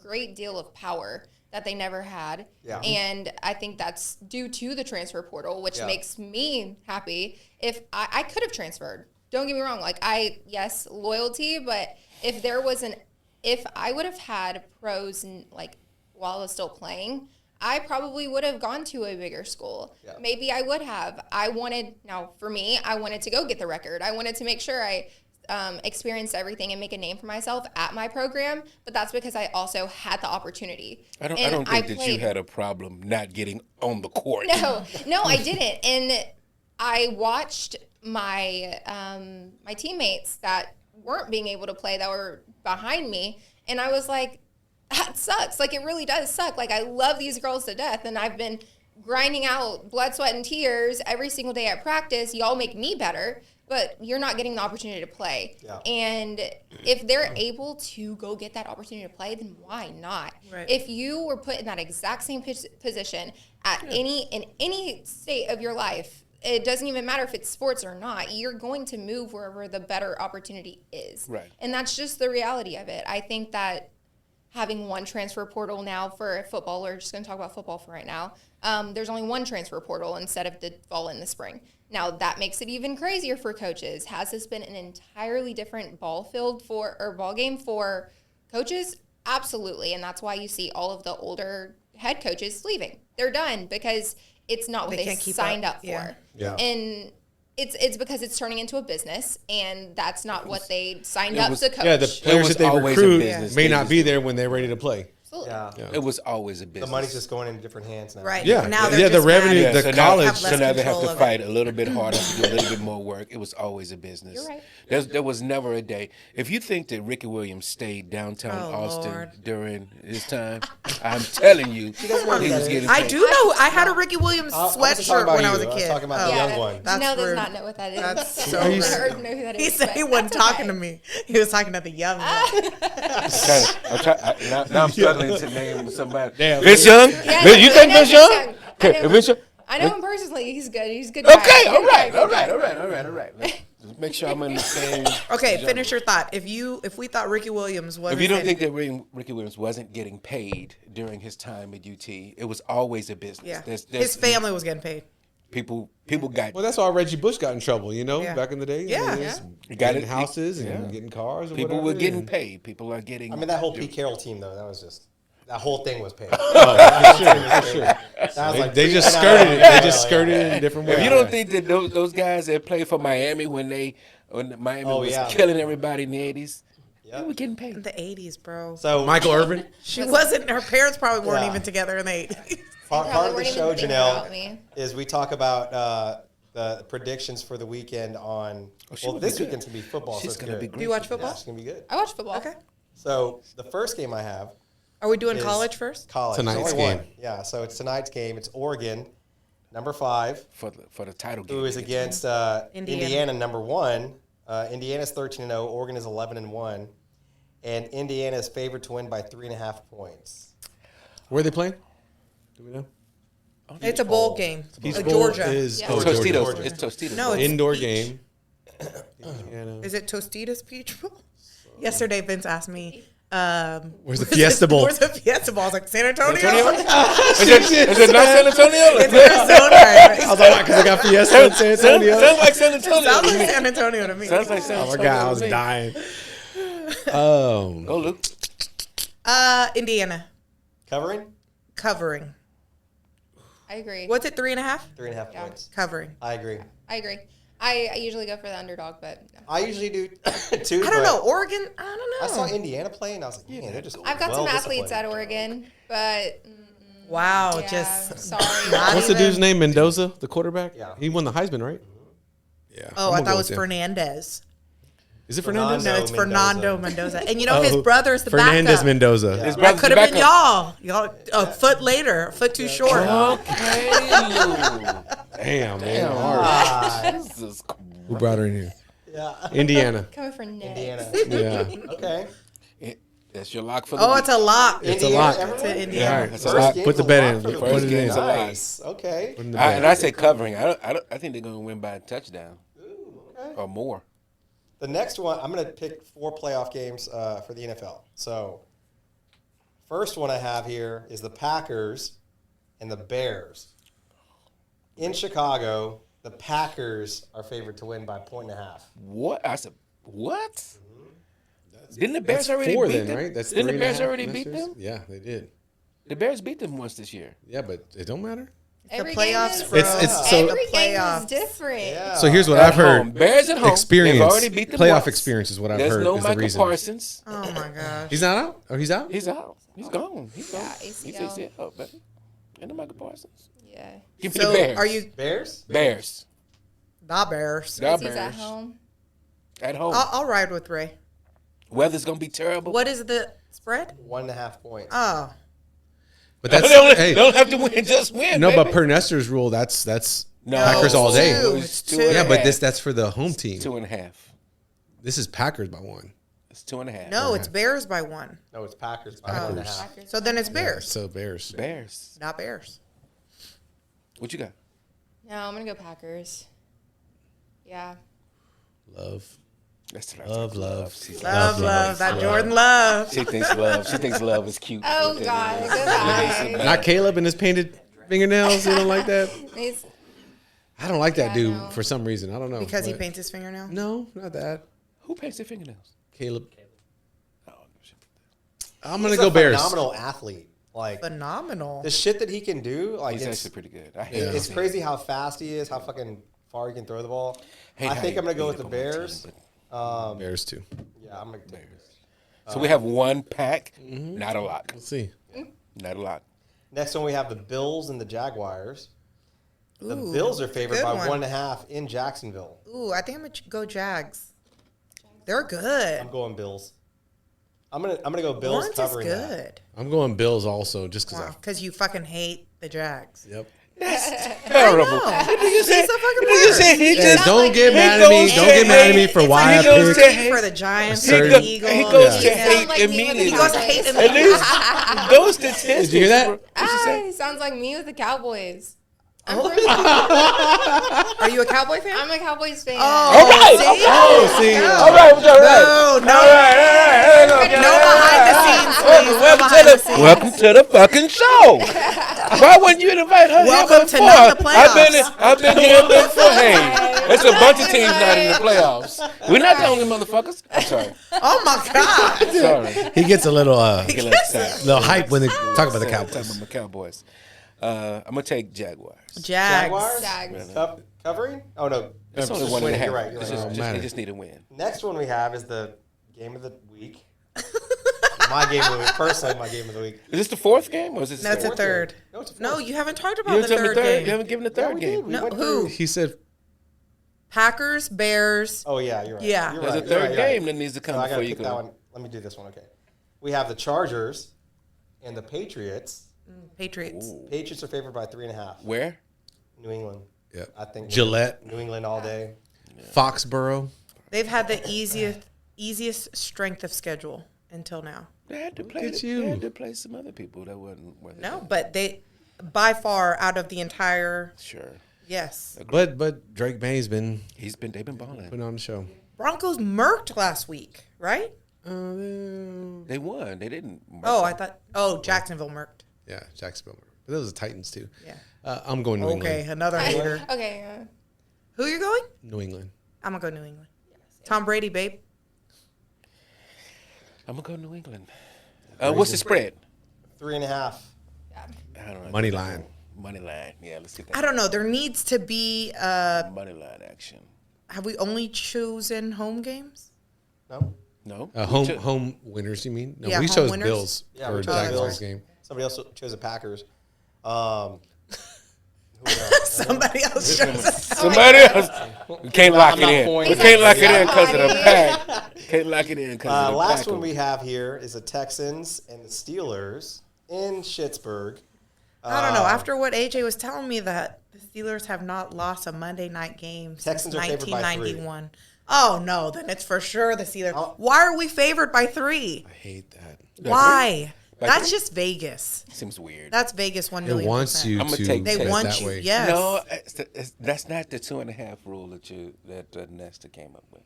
great deal of power that they never had. Yeah. And I think that's due to the transfer portal, which Yeah. makes me happy. If I could have transferred, don't get me wrong. Like, yes, loyalty, but if I would have had pros like while I was still playing, I probably would have gone to a bigger school. Yeah. Maybe I would have. I wanted to go get the record. I wanted to make sure I experienced everything and make a name for myself at my program, but that's because I also had the opportunity. I don't And think that you played. had a problem not getting on the court. No, I didn't. And I watched my my teammates that weren't being able to play, that were behind me, and I was like, that sucks. Like, it really does suck. Like, I love these girls to death, and I've been grinding out blood, sweat, and tears every single day at practice. Y'all make me better, but you're not getting the opportunity to play. Yeah. And if they're able to go get that opportunity to play, then why not? Right. If you were put in that exact same position at in any state of your life, it doesn't even matter if it's sports or not, you're going to move wherever the better opportunity is. Right. And that's just the reality of it. I think that having one transfer portal now for football, we're just going to talk about football for right now. There's only one transfer portal instead of the fall and the spring. Now, that makes it even crazier for coaches. Has this been an entirely different ball game for coaches? Absolutely. And that's why you see all of the older head coaches leaving. They're done because it's not what They they can't keep signed up. up Yeah. for. Yeah. And it's because it's turning into a business, and that's not what they signed up was- to coach. Yeah, the players was that they always a recruit business. may They not just- be there when they're ready to play. Absolutely. Yeah. It was always a The business. money's just going into different hands now. Right. Yeah. Now they're Yeah, the just revenue, mad the at- college- have So less now they have control to of fight it. a little bit harder, to do a little bit more work. It was always a business. You're right. There was never a day. If you think that Ricky Williams stayed downtown Oh, Austin Lord. during his time, I'm telling you, he was getting I paid. do know. I had a Ricky Williams I wasn't talking sweatshirt about when I you. was a I was kid. talking about the Yeah, young one. That's Janelle does rude. not know what that is. That's so I rude. heard know who that is. He said he but wasn't that's talking okay. to me. He was talking to the young one. Now I'm struggling to name somebody. Damn. Vince Young? Yeah, You think I know Vince Young? Vince Young. Okay, Vince Young? I know him personally. He's good. He's a good. Okay, guy. all Good right, guy, all good guy. right. Let's make sure I'm in the same. Okay, finish your thought. If we thought Ricky Williams wasn't, If you don't think that Ricky Williams wasn't getting paid during his time at UT, it was always a business. yeah, There's his family was getting paid. People got. Well, that's why Reggie Bush got in trouble, Yeah. back in the day. Yeah. He was Got getting it. houses and Yeah. getting cars. Or People whatever, were getting and- paid. People are getting. I mean, that whole Pete Carroll team, though, that whole thing was paid. That was like They just $3 skirted it. They just skirted it in different ways. If you don't think that those guys that played for Miami when Miami Oh, was yeah. killing everybody in the 80s, Yep. they were getting paid. In the 80s, bro. So Michael Irvin, She wasn't. Her parents probably weren't Yeah. even together in the 80s. part of Probably the weren't even show, thinking about Janelle, me. is we talk about the predictions for the weekend on. she Well, will be this good. weekend's gonna be football. She's so gonna it's be good. great. Do you watch Yeah, football? it's gonna be good. I watch football. Okay. So the first game I have, Are we doing is college first? college. Tonight's There's only game. one. Yeah, so it's tonight's game. It's Oregon, number 5, for the title game. who is against Indiana, number 1. Indiana's 13-0. Oregon is 11-1, and Indiana is favored to win by 3.5 points. where are they playing? Do we know? It's a bowl game. Peach Like Bowl Georgia. is Yeah. oh, Tostitos. Georgia. It's Tostitos. No, it's Indoor Peach. game. Indiana. Is it Tostitos Peach Bowl? Yesterday, Vince asked me, Where's the Fiesta Bowl? Where's the Fiesta Bowl? I was like, San Antonio? Antonio? Is it not San Antonio? It's Arizona. I was like, because I got Fiesta in San Antonio. Sounds like San Antonio. Sounds like San Antonio to me. Sounds like San Oh Antonio. my God, I was to me. dying. Go, Luke. Indiana Covering covering. I agree. What's it? 3.5? 3.5 Yeah. points. Covering. I agree. I agree. I usually go for the underdog, but no. I usually do too. I don't know. Oregon. I don't know. I saw Indiana play, and I was like, man, they're just. I've got some athletes at at Oregon, but Wow, yeah, just sorry. not What's the even- dude's name? Mendoza, the quarterback? Yeah. He won the Heisman, right? Yeah. Oh, I'm I gonna thought go it was with him. Fernandez. Is it Fernandez? No, it's Fernando Mendoza. And you know Oh, his brother's the Fernandez backup. Mendoza. Yeah. His That brother's could the have been backup. y'all. A foot later, a foot too short. Okay, Luke. Damn, man. Damn, Hard. Jesus Christ. Who brought her in here? Yeah. Indiana. Coming for Nick. Indiana. Yeah. Okay. That's your lock for the Oh, week. it's a lock. It's a lot. everyone? To Indiana. All right. That's So a lot. game's put the a bet lock in. for the Put it week. in. Nice. Okay. Put in the And bet. I say covering. I think they're going to win by a touchdown Okay. or more. The next one, I'm going to pick 4 playoff games for the NFL. So, first one I have here is the Packers and the Bears. In Chicago, the Packers are favored to win by 1.5. What? I said, what? Didn't the Bears That's already 4 beat then, them? right? That's Didn't the 3.5 Bears already beat Masters? them? Yeah, they did. The Bears beat them once this year. Yeah, but it don't matter. Every playoffs, game is, bro. It's so- every The game is playoffs. different. Yeah. So here's what At I've heard. home. Bears at home. Experience. They've already beat them Playoff once. experience is what I've There's heard no is the Michael reason. Parsons. Oh my gosh. He's not out? Oh, he's out? He's out. He's gone. He's gone. Yeah, He's ACL. ACL, baby. And the Michael Parsons. Yeah. Give me So the Bears. are you Bears? Bears? the Bears? The He's at Bears. home. At home. I'll ride with Ray. Weather's gonna be terrible. What is the spread? 1.5 points. Oh, But They that's don't, hey, don't have to win. Just win. no, baby. but per Nestor's rule, that's No. Packers all day. Two. It's Two. two and a Yeah, but half. that's for the home team. 2.5. This is Packers by 1. It's 2.5. no, it's Bears by 1. No, it's Packers by Packers. 1.5. Packers. So then it's Bears, So Bears. Bears. not Bears. What you got? No, I'm gonna go Packers. Yeah. Love. That's what I Love, think. love. She's Love. That Jordan Love. She thinks love. She thinks love is cute. Oh God, goodbye. Not Caleb and his painted fingernails. You don't like that? He's- I don't like that Yeah, dude no. for some reason. I don't know. Because he but- paints his fingernail. No, not that. Who paints their fingernails? Caleb. Oh, I'm going He's to go a Bears. phenomenal athlete. Like, Phenomenal. the shit that he can do, like, he's it's, actually pretty good. I hate it's to see crazy how fast he is, how fucking far he can throw the ball. Hate I how think he I'm going to go beat with the up on my team, Bears. but Bears too. Yeah, I'm going to take Bears. So we have one pack, not a lock. We'll see. Not a lot. Next one we have the Bills and the Jaguars. The Ooh, Bills are favored good by one. 1.5 in Jacksonville. Ooh, I think I'm gonna go Jags. They're good. I'm going Bills. I'm gonna go Bills Lawrence is covering that. good. I'm going Bills also, just because Wow, because you fucking hate the Jags. Yep. Terrible. He's a fucking You worst. said he Hey, just don't get mad at me. goes Don't to get mad at me hate. for why He I goes picked. to hate. For the Giants, He the go- Eagles. He goes to Sound hate like me with the immediately. He goes to hate Cowboys. At least those statistics. Did you hear that? were- What'd you say? Sounds like me with the Cowboys. Are you a Cowboy fan? I'm a Cowboys fan. Oh, see? Oh, see. All right, all right. No, no. All right. No behind the scenes, please. No behind the scenes. Welcome to the fucking show. Why wouldn't you invite her? Welcome to before? not the playoffs. I've been here before. Hey, there's a bunch of teams not in the playoffs. We're not the only motherfuckers. I'm sorry. Oh my God. Sorry. He gets a little Get a little upset. little hype when they talk about the Cowboys. Talking about the Cowboys. I'm gonna take Jaguars. Jags. Jaguars? Jags. Covering? Oh, no. It's only Just 1.5. winning. You're right. You're It's right. just, matter. they just need a win. Next one we have is the game of the week. My game of the week. Personally, my game of the week. Is this the fourth game or is this No, it's a the third. No, it's a No, fourth. you haven't talked You about the haven't third third. game. You haven't given the Yeah, third we game. did. We No, went who? through- He said, Packers, Bears. Oh, yeah, you're right. Yeah. You're There's right. a You're third right, you're right. game that needs to come So I gotta before you pick that go. one. Let me do this one. Okay. We have the Chargers and the Patriots. Patriots. Patriots are favored by 3.5. Where? New England. yeah. I think Gillette, New England all day. Foxborough. They've had the easiest strength of schedule until now. They had to play. at They you. had to play some other people that wasn't worth it. No, but they, by far, out of the entire, Sure. yes. But Drake May's been They've been balling. putting on the show. Broncos murked last week, right? They won. They didn't. Oh, I thought. Oh, Jacksonville murked. Yeah, Jacksonville. But those are the Titans too. Yeah. I'm going New Okay, England. another hater. Okay. Who you going? New England. I'm gonna go New England. Tom Brady, babe. I'm gonna go New England. What's the spread? 3.5. I don't know. Money line. Money line. Yeah, let's get that. I don't know. There needs to be. Money line action. Have we only chosen home games? No? No. Home winners, you mean? No, Yeah, we home chose winners. Bills Yeah, for we chose Jaguars Bills. game. Somebody else chose the Packers. Who else? Somebody else chose. Somebody else. We can't lock I'm it not in. pointing. We can't lock it in because of the Somebody. pack. Can't lock it in because of the Last pack. one we have here is the Texans and the Steelers in Pittsburgh. I don't know. After what AJ was telling me, that the Steelers have not lost a Monday night game since Texans are favored by 1991. Oh no, then it's for sure the Steelers. Oh. Why are we favored by 3? I hate that. Why? By That's 3? just Vegas. Seems weird. That's Vegas 1 It million. wants you I'ma to take They bet want that you. way. Yes. No, that's not the 2.5 rule that Nesta came up with.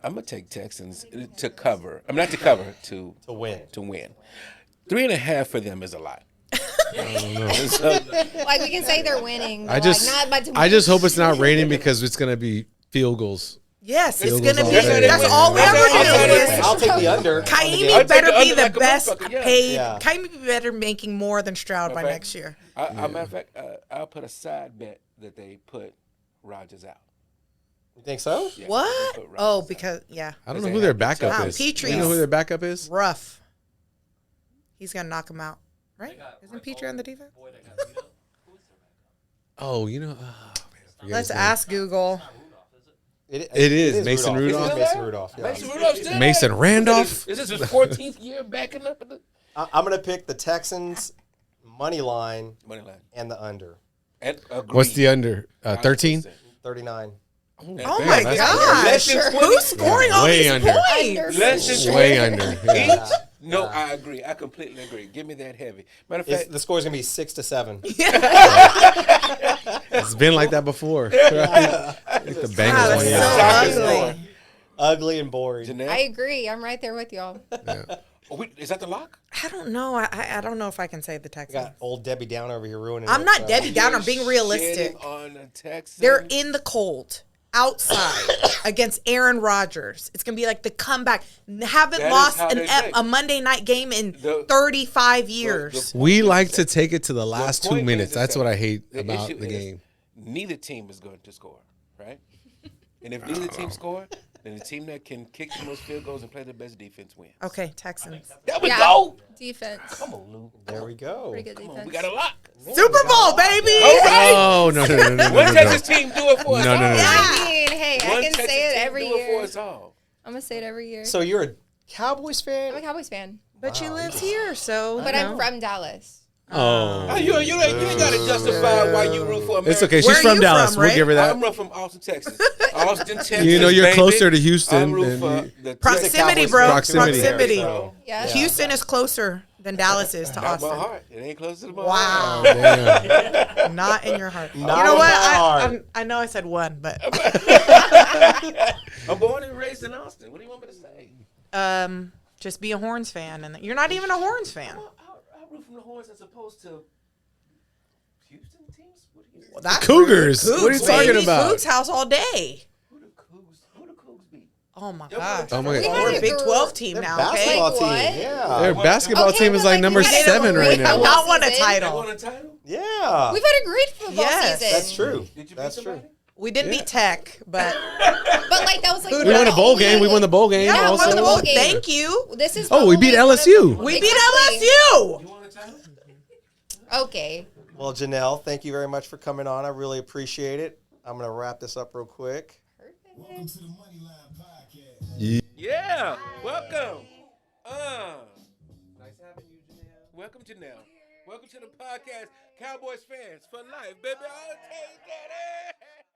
I'm gonna take Texans to cover. I'm not to cover to win. To win. 3.5 for them is a lot. Like we can say they're winning. I but just, like, not by I just hope it's not raining because it's gonna be field goals. Yes, it's Field gonna goals be. all day. That's all we That's ever all they do. win. is- I'll take the under. Kaimi I'll take better the be under the like a best motherfucker, yeah. paid. Yeah. Kaimi be better making more than Stroud by Okay. next year. Matter of fact, I'll put a side bet that they put Rodgers out. You think so? Yeah, What? they put Rodgers Oh, out. because yeah, I don't know who their backup Wow, is. Petrie's- You know who their backup is? rough. He's gonna knock him out, right? Isn't Petrie on the defense? Oh, you know. Oh, man, I forget Let's his name. ask Google. It is Mason Rudolph. It is Mason Rudolph. Yeah. Mason Rudolph's still Mason there? Randolph? Is this his 14th year backing up at the I'm going to pick the Texans money line money line? and the under. And What's the under? 13? 39. Oh Damn, my that's gosh! Less than 20. Who's scoring all Way these under. points? Less than Way 20 under. Yeah. each? No, I agree. I completely agree. Give me that heavy. Matter of fact, The score is going to be 6-7. It's been like that before. Right? Like the Bengals Wow, one that's year. so Soccer's ugly. going. Ugly and boring. Janelle, I agree. I'm right there with y'all. is that the lock? I don't know. I don't know if I can say the We Texans. got old Debbie Down over here ruining I'm it, not so. Debbie Downer. I'm being realistic. Shitting on the Texans. They're in the cold outside against Aaron Rodgers. It's gonna be like the comeback. Haven't That is lost how they play. a Monday night game in The- 35 years. We like to take it to the last 2 point minutes. is That's that what I hate the about issue the is game. Neither team is going to score, right? And if neither team score, And the team that can kick the most field goals and play the best defense wins. Okay, Texans. There we Yeah. go. Defense. Come on, Lou. There we go. Pretty good Come defense. on. We got a lock. Super Bowl, baby. All right. Oh no! One Texas team do it for us No, all. no, no, no. I mean, hey, One I can Texas say it team every do it for year. us all. I'm gonna say it every year. So you're a Cowboys fan? I'm a Cowboys fan, But you live here, so. but you I'm know. from Dallas. Oh, You ain't got to justify why you root for America. it's okay. Where She's are from you Dallas. from, We'll Ray? give her that. I'm from Austin, Texas. Austin, Texas. You know, you're baby. closer to Houston I'm rooting than for you- the Proximity, Cowboys bro. Proximity. Proximity. So, Yeah. Houston is closer than Dallas is to not my Austin. heart. It ain't close to my Wow. heart. Damn. Not in your heart. Not you know in what? my heart. I know I said one, but I'm born and raised in Austin. What do you want me to say? just be a Horns fan, and you're not even a Horns fan. I root from the Horns as opposed to Houston teams. What do you? Well, that's Cougars. rude. What are you Cougs, talking baby. about? Cougs house all day. Who the Cougs beat? Oh my Yo, god. Oh my We God. had We're a a Big gr- 12 team Their now, okay? basketball Like team. what? Yeah. Their basketball Okay, team is but, like like, number we had a 7 right great now. football Not won a season. They title. won a title. Yeah. We've had a great football Yes. season. That's true. Did you beat That's somebody? true. We didn't beat Tech, but But like that was like We We won a bowl only- game. We won the bowl game. yeah, we also. won the bowl bowl. game. Thank you. This is Oh, we beat probably one of LSU. the- We beat Exactly. LSU. You won a title? Okay. Well, Janelle, thank you very much for coming on. I really appreciate it. I'm going to wrap this up real quick. Welcome to the Moneyline Podcast. Yeah. Welcome. Nice having you, Janelle. Welcome, Janelle. Welcome to the podcast, Cowboys fans for life, baby. I'll take it.